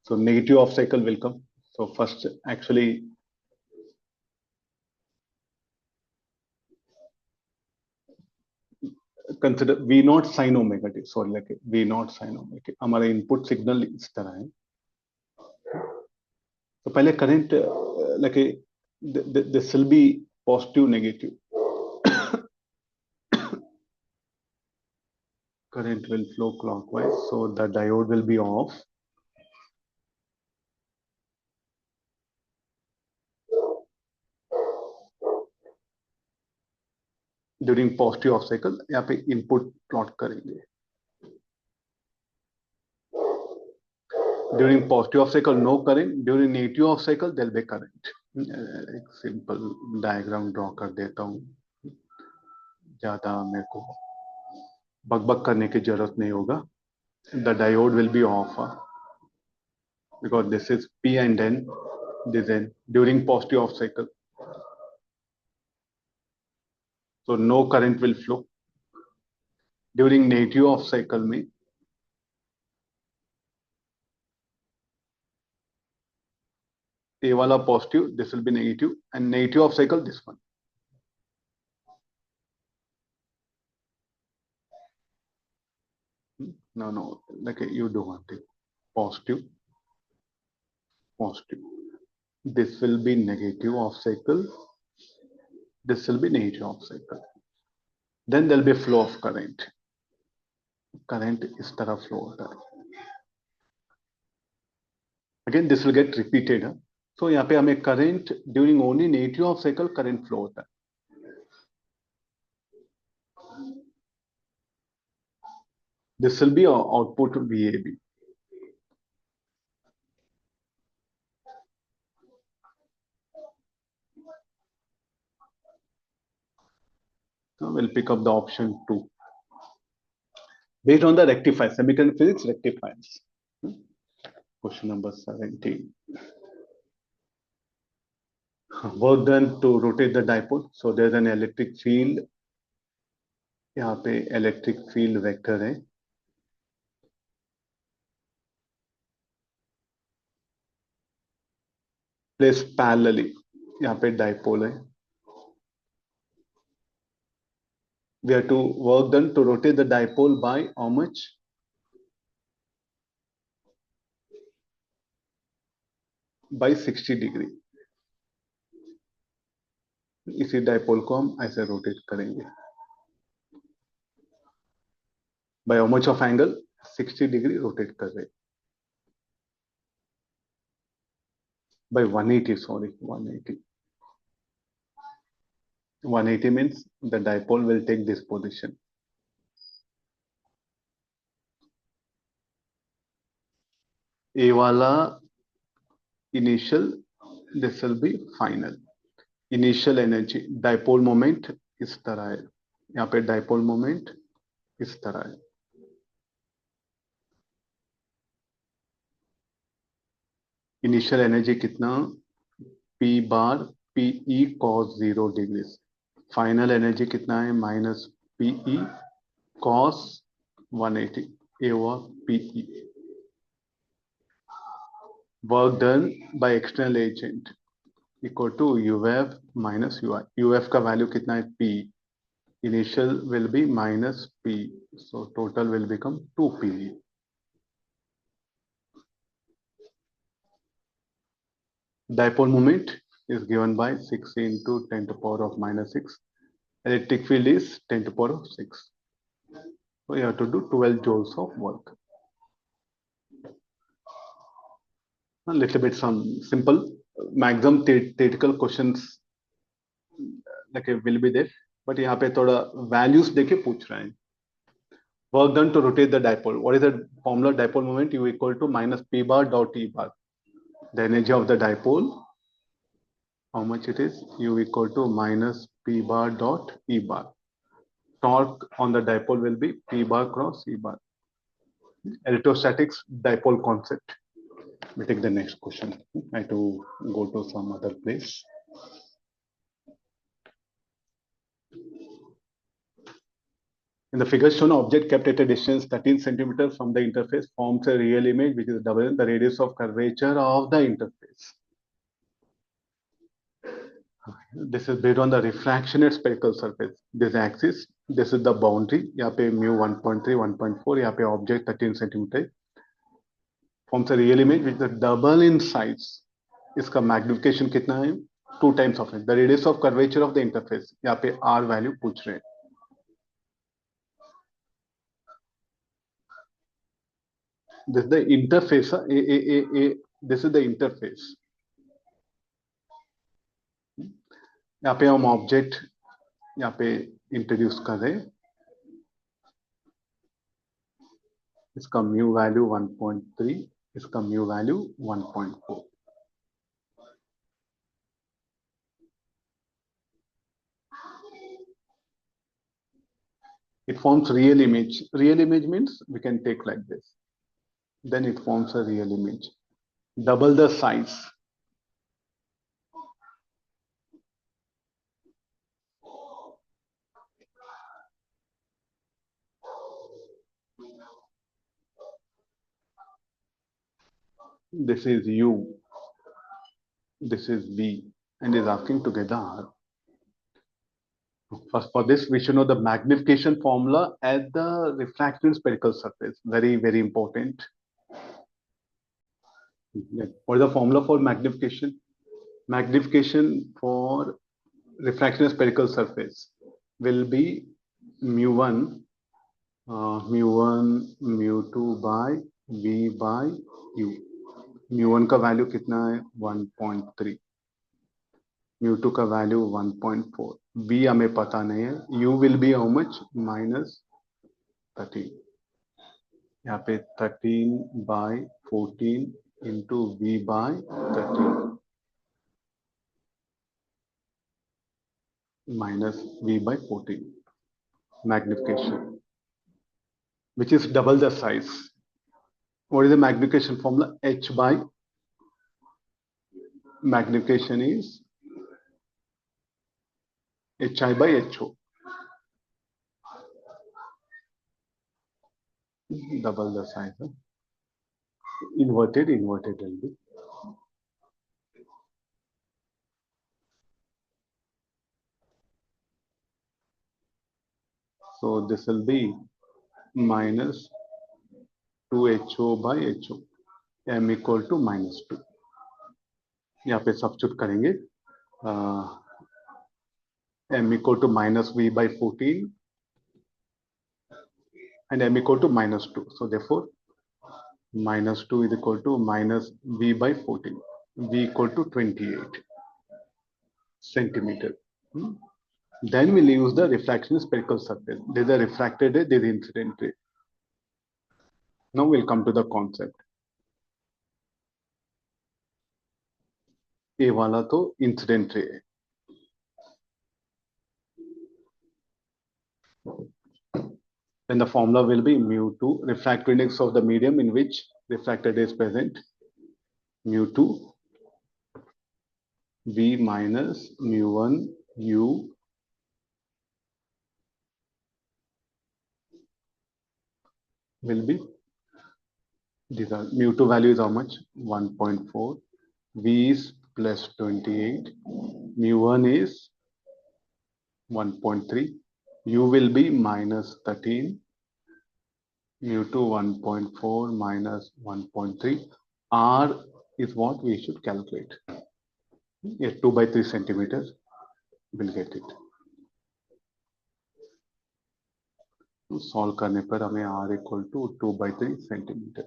So negative off cycle will come. So first, actually, consider V naught sin omega t. Sorry, like V naught sin omega t. हमारा input signal इस तरह है. तो पहले current like this will be positive, negative. Current will flow clockwise, so the diode will be off. During positive off cycle, यहाँ पे input plot करेंगे. During positive off cycle, no current. During negative off cycle, there will be current. एक simple diagram draw कर देता हूँ. ज़्यादा मेरे को बकबक करने की जरूरत नहीं होगा. The diode will be off because this is P and N. This N during positive off cycle. So no current will flow. During negative off cycle में A वाला positive, this will be negative, and negative off cycle this one. No, like you do one thing. Positive, positive. This will be negative off cycle. This will be negative off cycle. Then there will be flow of current. Current इस तरह flow होता है. Again, this will get repeated. So यहाँ पे हमें current during only negative off cycle current flow होता है. This will be output VAB. So we'll pick up the option 2. Based on the rectifiers, semiconductor physics rectifiers. Question number 17. Work done to rotate the dipole. So there's an electric field. यहाँ पे electric field vector है. Placed parallelly. यहाँ पे dipole है. We have to work done to rotate the dipole by how much? By 60 degree. इसी dipole को हम ऐसे rotate करेंगे. By how much of angle? 60 degree rotate कर रहे. By 180, sorry, 180. 180 means the dipole will take this position. A wala initial, this will be final. Initial energy, dipole moment इस तरह है. यहाँ पे dipole moment इस तरह है. Initial energy कितना? P bar PE cos 0 degrees. Final energy कितना है? Minus PE cos 180. A हुआ PE. Work done by external agent equal to UF minus UI. UF का value कितना है? P. Initial will be minus P. So total will become 2P. Dipole moment is given by 6 into 10 to the power of minus 6. Electric field is 10 to the power of 6. So you have to do 12 joules of work. A little bit some simple maximum theoretical questions like will be there, but यहाँ पे थोड़ा values देके पूछ रहे हैं. Work done to rotate the dipole. What is the formula? Dipole moment U equal to minus P bar dot E bar. The energy of the dipole, how much it is? U equal to minus P bar dot E bar. Torque on the dipole will be P bar cross E bar. Electrostatics dipole concept. We take the next question. I have to go to some other place. In the figure shown, object kept at a distance 13 centimeters from the interface forms a real image which is double the radius of curvature of the interface. This is based on the refraction at spherical surface. This axis, this is the boundary. यहाँ पे mu 1.3, 1.4, यहाँ पे object 13 centimeter forms a real image which is double in size. इसका magnification कितना है? 2 times of it. The radius of curvature of the interface. यहाँ पे R value पूछ रहे हैं. This is the interface. This is the interface. यहाँ पे हम ऑब्जेक्ट यहाँ पे इंट्रोड्यूस कर रहे हैं. इसका म्यू वैल्यू 1.3, इसका mu value 1.4. It forms real image. Real image means we can take like this. Then it forms a real image. Double the size. This is U. This is V. And is asking together. First, for this, we should know the magnification formula at the refraction spherical surface. Very, very important. What is the formula for magnification? Magnification for refraction spherical surface will be mu1, mu1, mu2 by V by U. mu1 का value कितना है? 1.3. mu2 का value 1.4. V हमें पता नहीं है. U will be how much? -13. यहाँ पे 13 by 14 into V by 13 minus V by 14. Magnification, which is double the size. What is the magnification formula? H by magnification is HI by HO. Double the size. Inverted will be. So this will be minus 2HO by HO. M equal to -2. यहाँ पे substitute करेंगे. M equal to minus V by 14 and M equal to -2. So therefore, -2 is equal to minus V by 14. V equal to 28 centimeter. Then we'll use the refraction spherical surface. There's a refracted ray, there's incident ray. Now we'll come to the concept. A वाला तो incident ray है. Then the formula will be mu2, refractive index of the medium in which refracted ray is present. mu2 V minus mu1 U will be, these are mu2 value is how much? 1.4. V is plus 28. mu1 is 1.3. U will be minus 13. mu2 1.4 minus 1.3. R is what we should calculate. Yeah, 2 by 3 centimeters. We'll get it. Solve करने पर हमें R equal to 2 by 3 centimeter.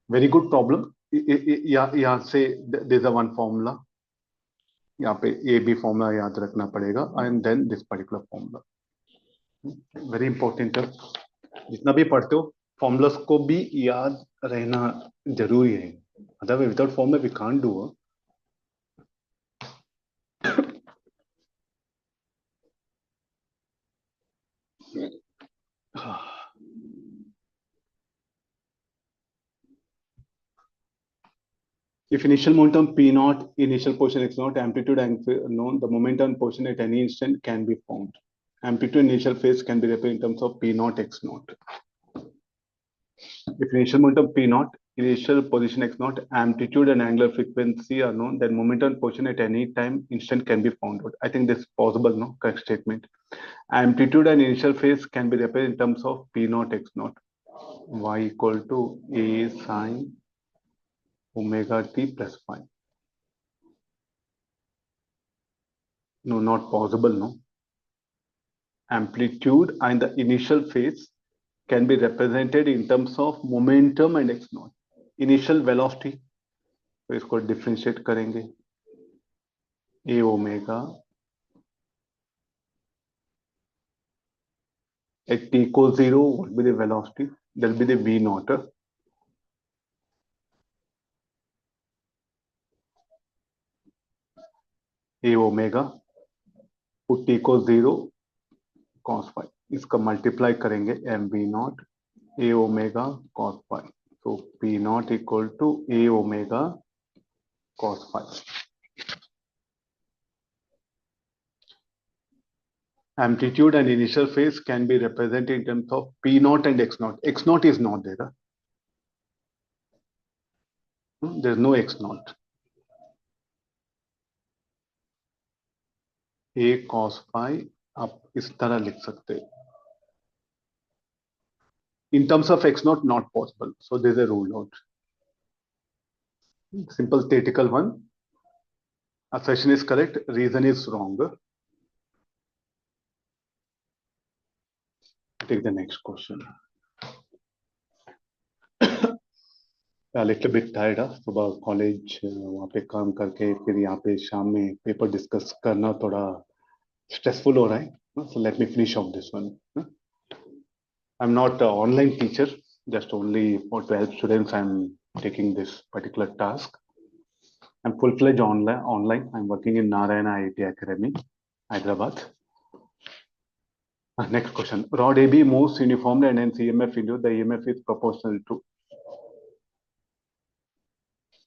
Very good problem. यहाँ से there's a one formula. यहाँ पे A B formula याद रखना पड़ेगा and then this particular formula. Very important है. जितना भी पढ़ते हो formulas को भी याद रहना जरूरी है. Otherwise without formula we can't do. If initial momentum P naught, initial position X naught, amplitude and known, the momentum position at any instant can be found. Amplitude initial phase can be represented in terms of P naught X naught. If initial momentum P naught, initial position X naught, amplitude and angular frequency are known, then momentum position at any time instant can be found out. I think this is possible, no? Correct statement. Amplitude and initial phase can be represented in terms of P naught X naught. Y equal to A sine omega t plus phi. No, not possible, no. Amplitude and the initial phase can be represented in terms of momentum and x naught. Initial velocity, तो इसको differentiate करेंगे. A omega at t equals 0, what will be the velocity? There will be the V naught. A omega put t equals 0 cos phi. इसका multiply करेंगे m V naught A omega cos phi. So P naught equal to A omega cos phi. Amplitude and initial phase can be represented in terms of P naught and X naught. X naught is not there. There's no X naught. A cos phi आप इस तरह लिख सकते हैं. In terms of X naught, not possible. So there's a rule out. Simple theoretical one. Assertion is correct. Reason is wrong. Take the next question. A little bit tired. सुबह college वहाँ पे काम करके फिर यहाँ पे शाम में पेपर डिस्कस करना थोड़ा स्ट्रेसफुल हो रहा है. So let me finish off this one. I'm not an online teacher. Just only for to help students, I'm taking this particular task. I'm full-fledged online. I'm working in NARAYANA IIT Academy, Hyderabad. Next question. Rod AB moves uniformly and hence EMF into the EMF is proportional to.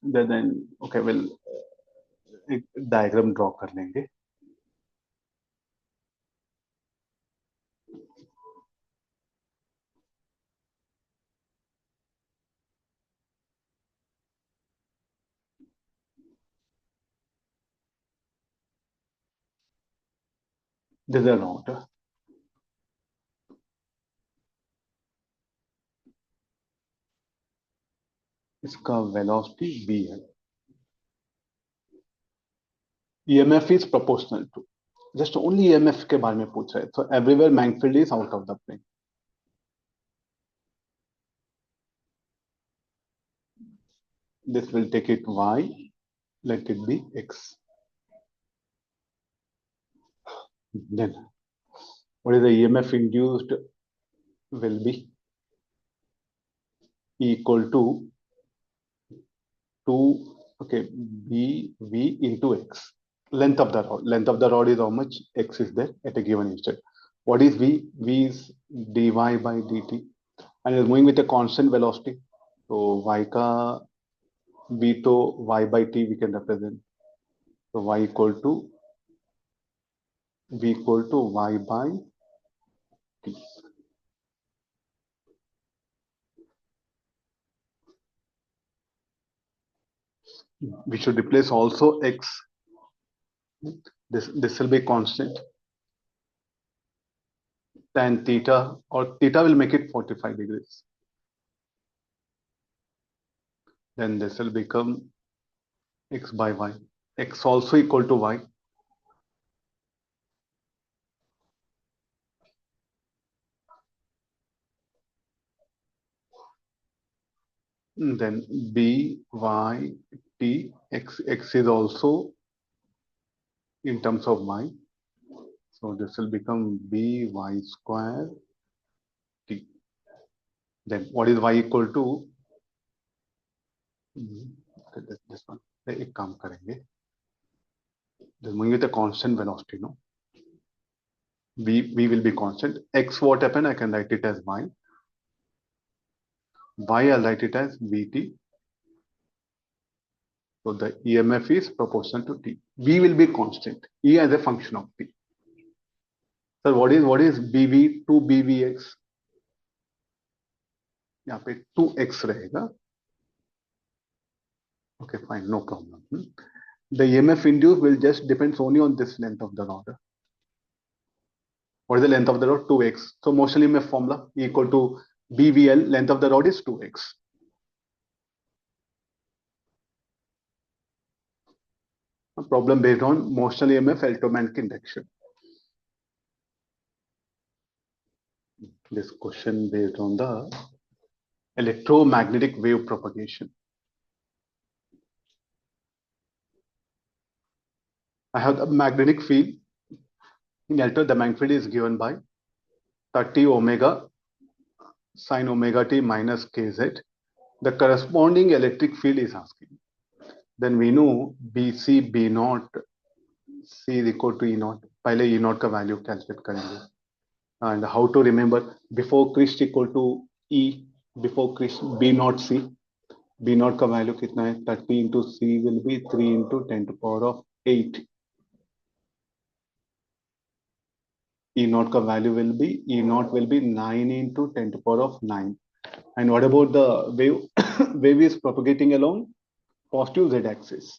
Then okay, well, एक diagram draw कर लेंगे. This is a rod. इसका velocity v है. EMF is proportional to. Just only EMF के बारे में पूछ रहे हैं. So everywhere magnetic field is out of the plane. This will take it y. Let it be x. Then what is the EMF induced will be equal to 2 okay v into x. Length of the rod. Length of the rod is how much x is there at a given instant. What is v? V is dy by dt and is moving with a constant velocity. So y का v to y by t we can represent. So y equal to v equal to y by t. We should replace also x. This will be constant. Tan theta or theta will make it 45 degrees. Then this will become x by y. X also equal to y. Then b y t x is also in terms of y. So this will become b y square t. Then what is y equal to? This one. एक काम करेंगे. This moving with a constant velocity, no? V will be constant. X what happened? I can write it as y. Y I'll write it as Vt. So the EMF is proportional to T. V will be constant. E as a function of T. So what is BV? 2 BVX. यहाँ पे 2x रहेगा. Okay, fine, no problem. The EMF induced will just depends only on this length of the rod. What is the length of the rod? 2x. So motional EMF formula equal to BVL, length of the rod is 2x. A problem based on motional EMF, electromagnetic induction. This question based on the electromagnetic wave propagation. I have the magnetic field. In the magnetic field is given by 30 omega sine omega t minus kz. The corresponding electric field is asking. Then we know BC B naught C is equal to E naught. पहले E naught का value calculate करेंगे. And how to remember? Before Christ equal to E, before Christ B naught C. B naught का value कितना है? 30 into C will be 3 into 10 to power of 8. E naught का value will be 9 into 10 to power of 9. And what about the wave? Wave is propagating along positive z axis.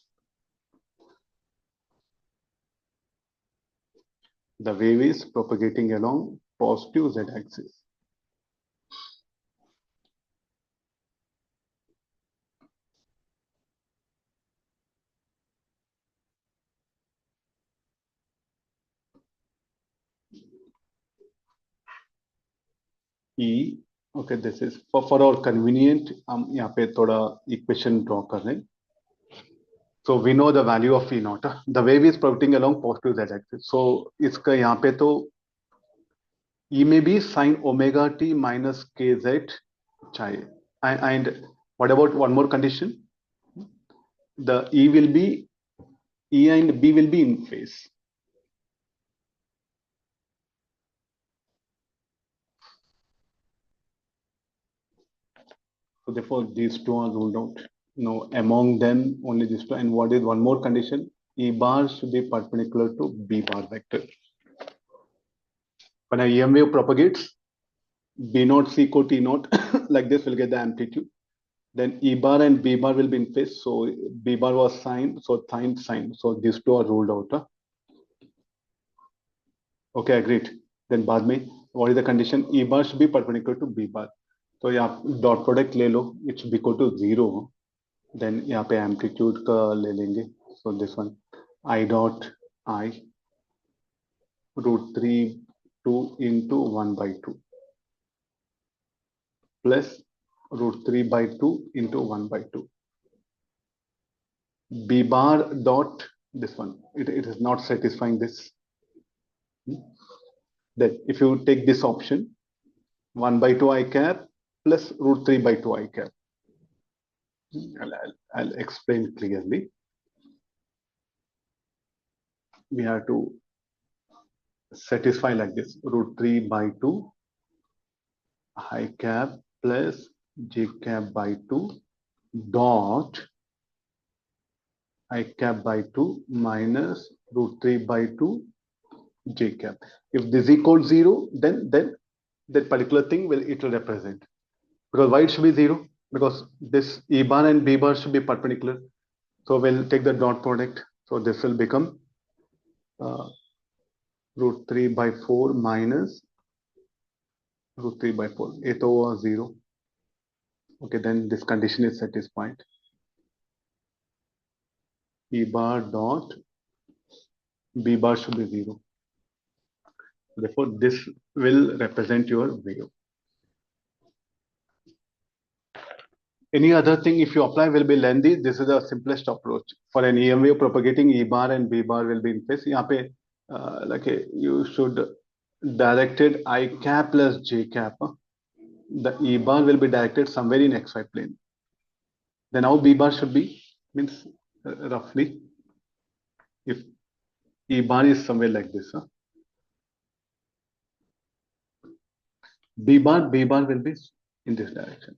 The wave is propagating along positive z axis. E, okay, this is for our convenient. यहाँ पे थोड़ा equation draw कर रहे हैं. So we know the value of E naught. The wave is propagating along positive z axis. So इसका यहाँ पे तो E may be sine omega t minus kz चाहिए. And what about one more condition? The E will be E and B will be in phase. So therefore, these two are ruled out. No, among them, only these two. And what is one more condition? E bar should be perpendicular to B bar vector. When a EM wave propagates, B naught C equal to E naught, like this, we'll get the amplitude. Then E bar and B bar will be in phase. So B bar was sine, so sine. So these two are ruled out. Huh? Okay, agreed. Then बाद में, what is the condition? E bar should be perpendicular to B bar. तो यहाँ dot product ले लो, it should be equal to 0. Then यहाँ पे amplitude का ले लेंगे. So this one, I dot I root 3 2 into 1 by 2 plus root 3 by 2 into 1 by 2. B bar dot this one, it is not satisfying this. Then if you take this option, 1 by 2 I cap plus root 3 by 2 I cap. I'll explain clearly. We have to satisfy like this, root 3 by 2 I cap plus j cap by 2 dot I cap by 2 minus root 3 by 2 j cap. If this equals 0, then that particular thing will represent. Because why it should be 0? Because this E bar and B bar should be perpendicular. So we'll take the dot product. So this will become root 3 by 4 minus root 3 by 4. A to was 0. Okay, then this condition is satisfied. E bar dot B bar should be 0. Therefore, this will represent your wave. Any other thing, if you apply, will be lengthy. This is the simplest approach. For an EM wave propagating, E bar and B bar will be in phase. यहाँ पे, like you should directed I cap plus J cap. The E bar will be directed somewhere in XY plane. Then how B bar should be? Means roughly, if E bar is somewhere like this. B bar will be in this direction.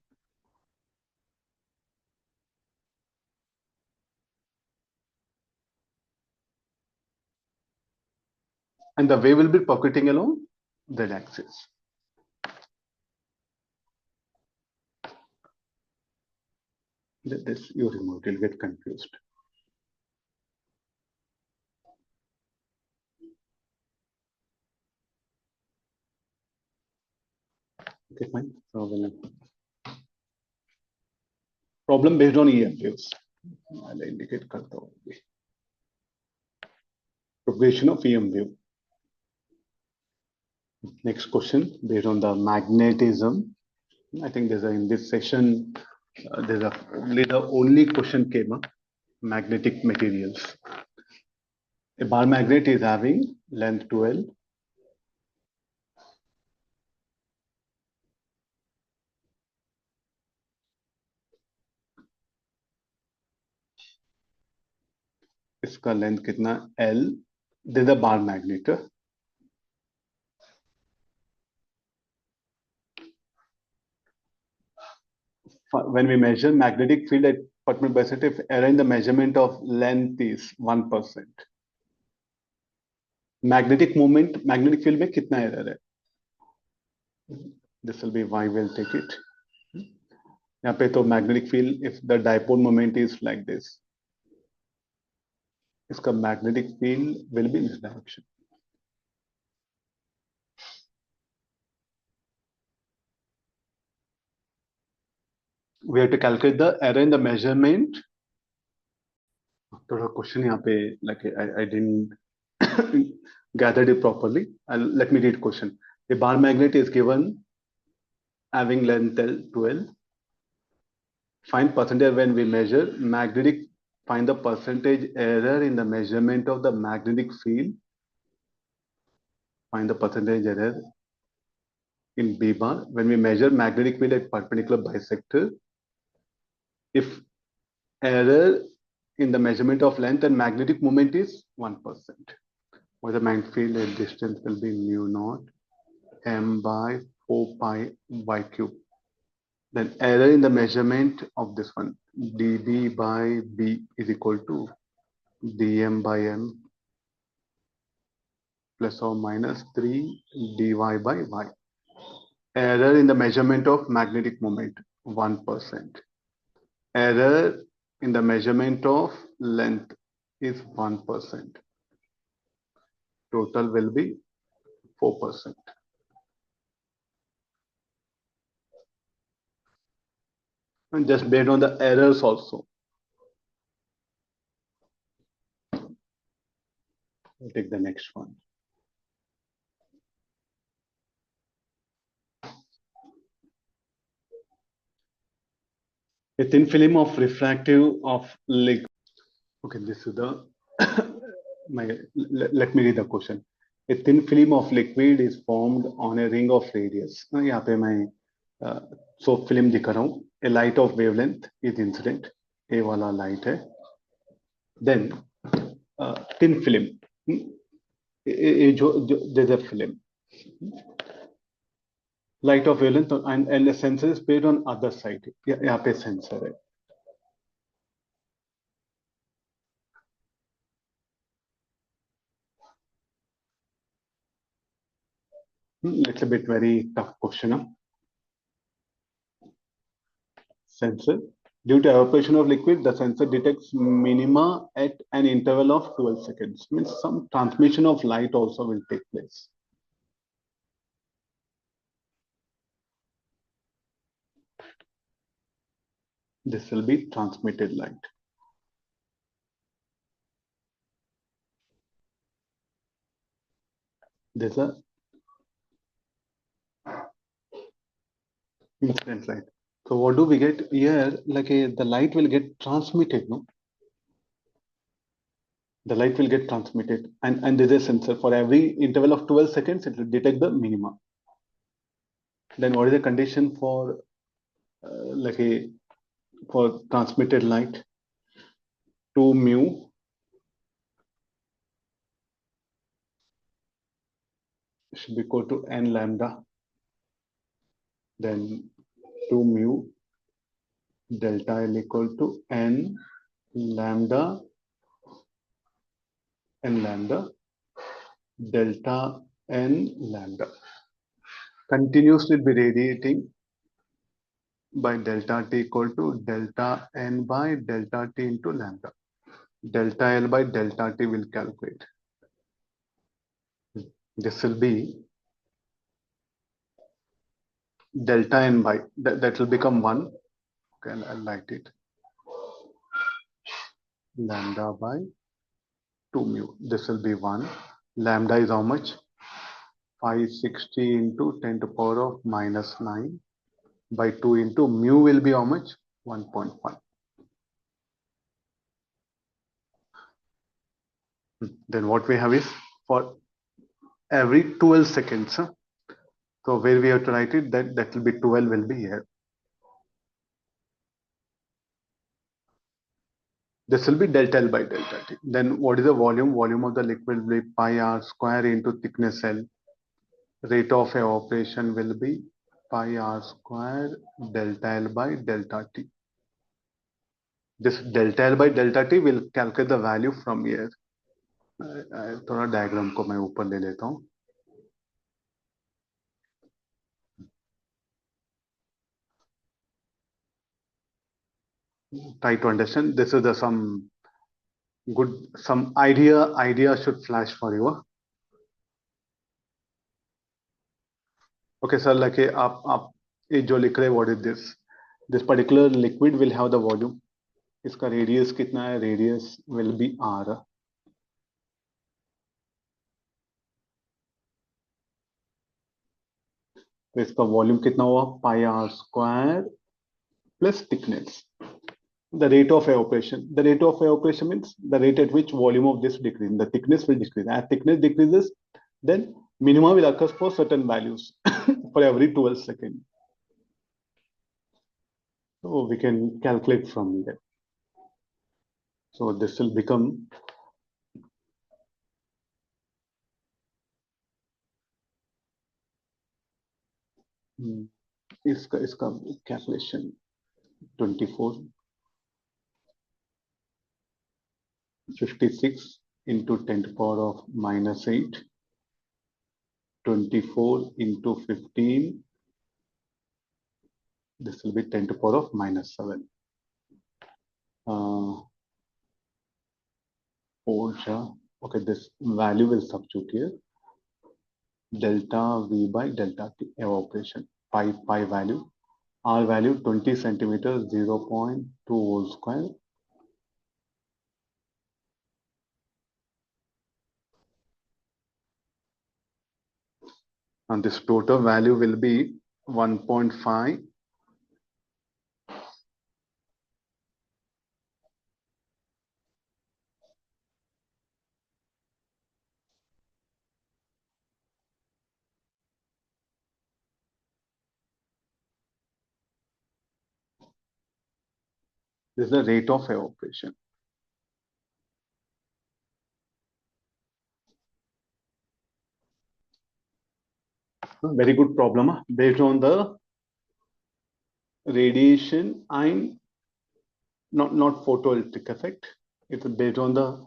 And the wave will be percolating along that axis. This you remove, you'll get confused. Okay, fine. Problem based on EM waves. I'll indicate करता हूँ अभी. Propagation of EM wave. Next question based on the magnetism. I think there's in this session there's only the only question came up, magnetic materials. A bar magnet is having length 12. इसका length कितना L. There's a bar magnet. When we measure magnetic field at particular percent, if error in the measurement of length is 1%. Magnetic moment, magnetic field में कितना error है? This will be Y. We'll take it. यहाँ पे तो magnetic field, if the dipole moment is like this, इसका magnetic field will be in this direction. We have to calculate the error in the measurement. थोड़ा question यहाँ पे like I didn't gathered it properly. Let me read question. A bar magnet is given having length L 12. Find percentage when we measure magnetic. Find the percentage error in the measurement of the magnetic field. Find the percentage error in B bar when we measure magnetic field at perpendicular bisector. If error in the measurement of length and magnetic moment is 1%. Where the magnetic field at distance will be mu naught m by 4 pi y cube. Then error in the measurement of this one, dB by B is equal to dm by m plus or minus 3 dy by y. Error in the measurement of magnetic moment, 1%. Error in the measurement of length is 1%. Total will be 4%. And just based on the errors also. We'll take the next one. A thin film of refractive of liquid. Okay, this is the let me read the question. A thin film of liquid is formed on a ring of radius. यहाँ पे मैं so film दिखा रहा हूँ. A light of wavelength is incident. A वाला light है. Then thin film. There's a film. Light of wavelength and the sensor is based on other side. यहाँ पे sensor है. Little bit very tough question. Huh? Sensor. Due to evaporation of liquid, the sensor detects minima at an interval of 12 seconds. Means some transmission of light also will take place. This will be transmitted light. There's a incident light. So what do we get here? Like the light will get transmitted, no? The light will get transmitted, and there's a sensor for every interval of 12 seconds. It will detect the minima. Then what is the condition for for transmitted light? 2 mu should be equal to n lambda. then 2 mu delta L equal to n lambda delta n lambda. Continuously be radiating by delta T equal to delta n by delta T into lambda. Delta L by delta T will calculate. This will be delta n by, that will become 1. Okay, I'll write it. Lambda by 2 mu. This will be 1. Lambda is how much? 560 into 10 to the power of minus 9 by 2 into mu will be how much? 1.5. Then what we have is for every 12 seconds. So where we have to write it, that will be 12 will be here. This will be delta L by delta T. Then what is the volume? Volume of the liquid will be pi r square into thickness L. Rate of evaporation will be pi r square delta L by delta T. This delta L by delta T will calculate the value from here. थोड़ा diagram को मैं ऊपर ले लेता हूँ. Try to understand. This is the some idea should flash for you. Okay, sir. Like आप ये जो लिख रहे, what is this? This particular liquid will have the volume. इसका radius कितना है? Radius will be r. तो इसका वॉल्यूम कितना हुआ? Pi r square plus thickness. The rate of evaporation. The rate of evaporation means the rate at which volume of this decreases. The thickness will decrease. As thickness decreases, then minima will occur for certain values for every 12 seconds. So we can calculate from there. So this will become इसका calculation 24 56 into 10 to the power of minus 8 24 into 15. This will be 10 to the power of minus 7. 4. Okay, this value will substitute here. Delta V by delta T evaporation. Pi value. R value 20 centimeters, 0.2 whole square. And this total value will be 1.5. This is the rate of evaporation. Very good problem. Based on the radiation and not photoelectric effect. It's based on the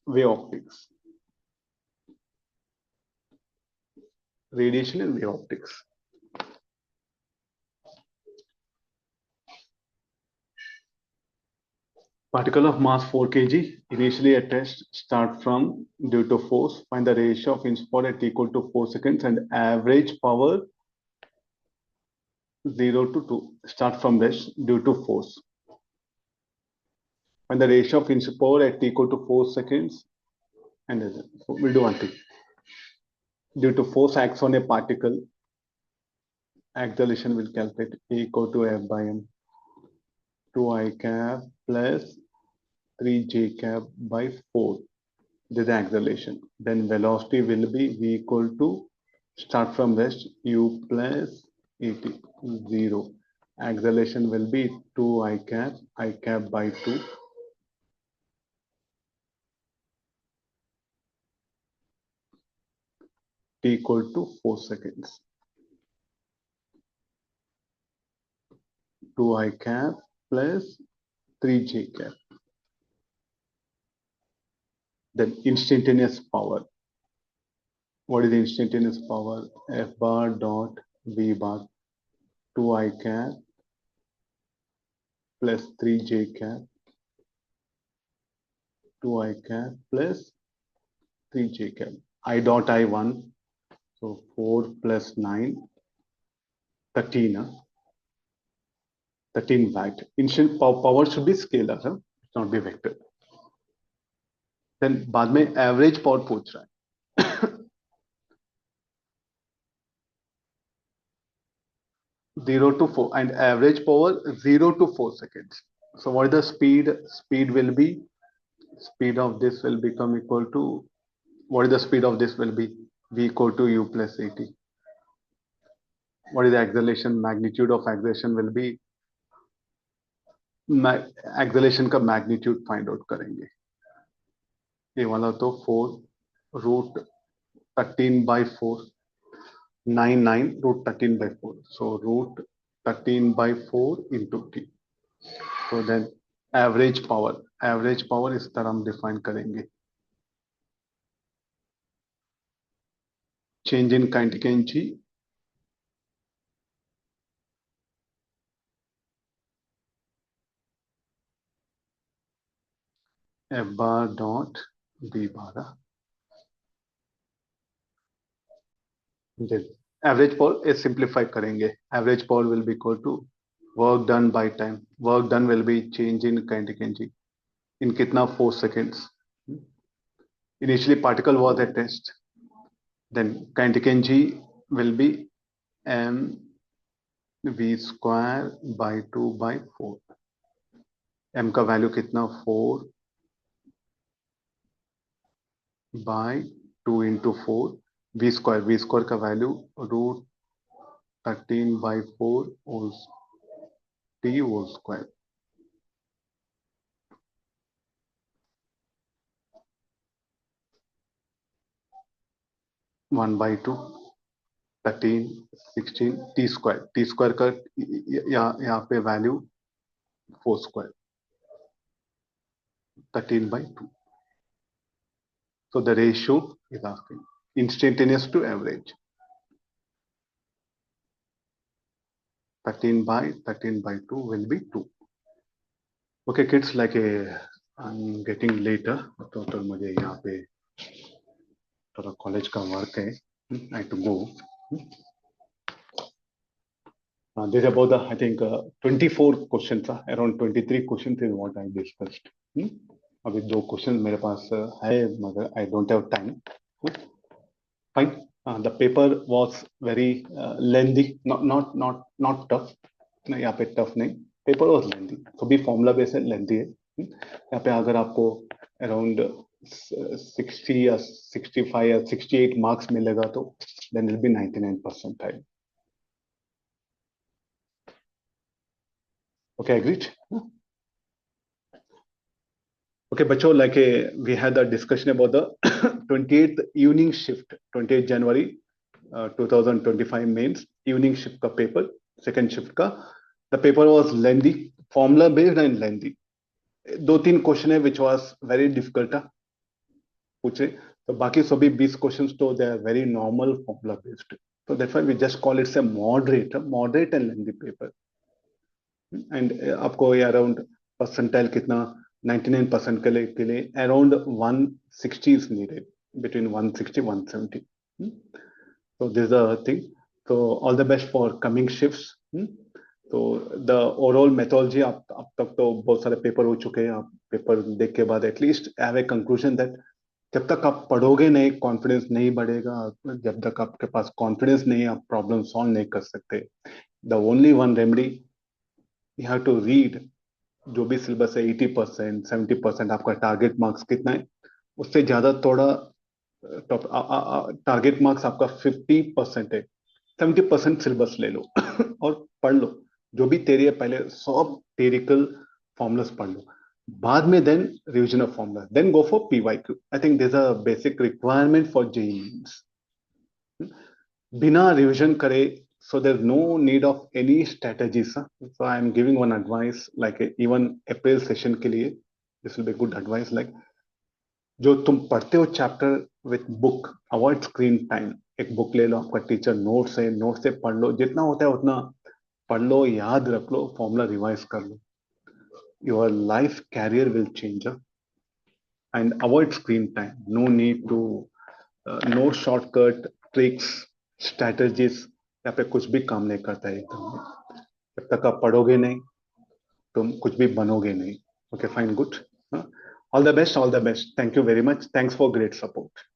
wave optics. Radiation and wave optics. Particle of mass 4 kg. Initially a test start from due to force. Find the ratio of inch per at equal to 4 seconds and average power 0 to 2. Start from this due to force. Find the ratio of inch per at equal to 4 seconds. And so we'll do one thing. Due to force acts on a particle, acceleration will calculate A equal to F by M 2I cap plus 3J cap by 4. This is the acceleration. Then velocity will be V equal to, start from rest, U plus 80, 0. Acceleration will be 2I cap by 2. T equal to 4 seconds. 2i cap plus 3j cap. Then instantaneous power. What is the instantaneous power? F bar dot V bar 2i cap plus 3j cap 2i cap plus 3j cap. I dot I1. So 4 plus 9, 13. 13 watt. Instant power should be scalar, huh? Not be vector. Then बाद में average power पूछ रहा है. 0 to 4 and average power 0 to 4 seconds. So what is the speed? Speed will be, speed of this will become equal to, what is the speed of this will be? V equal to U plus AT. What is the acceleration? Magnitude of acceleration will be, acceleration का magnitude find out करेंगे. ये वाला तो 4 root 13 by 4, 9 root 13 by 4. So root 13 by 4 into t. So then average power इस तरह हम define करेंगे. Change in kinetic energy. F bar dot B bar. Then average power is simplify करेंगे. Average power will be equal to work done by time. Work done will be change in kinetic energy. In कितना 4 seconds. Initially particle was at rest. Then kinetic energy will be m v square by 2 by 4. m का value कितना 4 by 2 into 4. v square का value root 13 by 4 whole t whole square. One by 2, 13, 16 t square का यहाँ पे value 4 square, 13 by 2. So the ratio is asking instantaneous to average. 13 by 2 will be 2. Okay kids, like I'm getting later. तो मुझे यहाँ पे थोड़ा college का work है. I have to go. This is about the, I think 24 questions. Around 23 questions is what I discussed. अभी 2 questions मेरे पास है मगर I don't have time. Fine. The paper was very lengthy, not tough. यहाँ पे tough नहीं. Paper was lengthy. तो भी formula based है, lengthy है. यहाँ पे अगर आपको around 60 या 65 या 68 marks मिलेगा तो then it will be 99% time. Okay, agreed? Okay, बच्चों, like we had a discussion about the 28th evening shift, 28 January 2025 mains evening shift का paper, second shift का. The paper was lengthy, formula based and lengthy. 2-3 question है which was very difficult था पूछे. तो बाकी सभी 20 questions तो they are very normal formula based. So that's why we just call it a moderate and lengthy paper. And आपको ये around percentile कितना 99% के लिए around 160 is needed, between 160 170. So this is the thing. So all the best for coming shifts. तो the overall methodology अब तक तो बहुत सारे पेपर हो चुके हैं. आप पेपर देख के बाद at least have a conclusion that जब तक आप पढ़ोगे नहीं, कॉन्फिडेंस नहीं बढ़ेगा. जब तक आपके पास कॉन्फिडेंस नहीं, आप प्रॉब्लम सॉल्व नहीं कर सकते. The only one remedy, you have to read. जो भी सिलेबस है 80%, 70%, आपका टारगेट मार्क्स कितना है, उससे ज्यादा थोड़ा टारगेट मार्क्स आपका 50% है, 70% सिलेबस ले लो और पढ़ लो. जो भी तेरी है पहले सब थ्योरेटिकल फॉर्मूलास पढ़ लो. बाद में then revision of formula, then go for PYQ. I think this a basic requirement for JEE Mains. बिना रिवीजन करे So there's no need of any strategies. Huh? So I'm giving one advice, like even April session के लिए, this will be good advice. Like जो तुम पढ़ते हो chapter with book, avoid screen time. एक book ले लो, आपका टीचर नोट्स है, नोट से पढ़ लो, जितना होता है उतना पढ़ लो, याद रख लो, फॉर्मूला रिवाइज कर लो. Your life career will change. And avoid screen time. No need to, no shortcut tricks strategies. यहाँ पे कुछ भी काम नहीं करता है एकदम. जब तक आप पढ़ोगे नहीं, तुम कुछ भी बनोगे नहीं. Okay, fine, good. All the best, all the best. Thank you very much. Thanks for great support.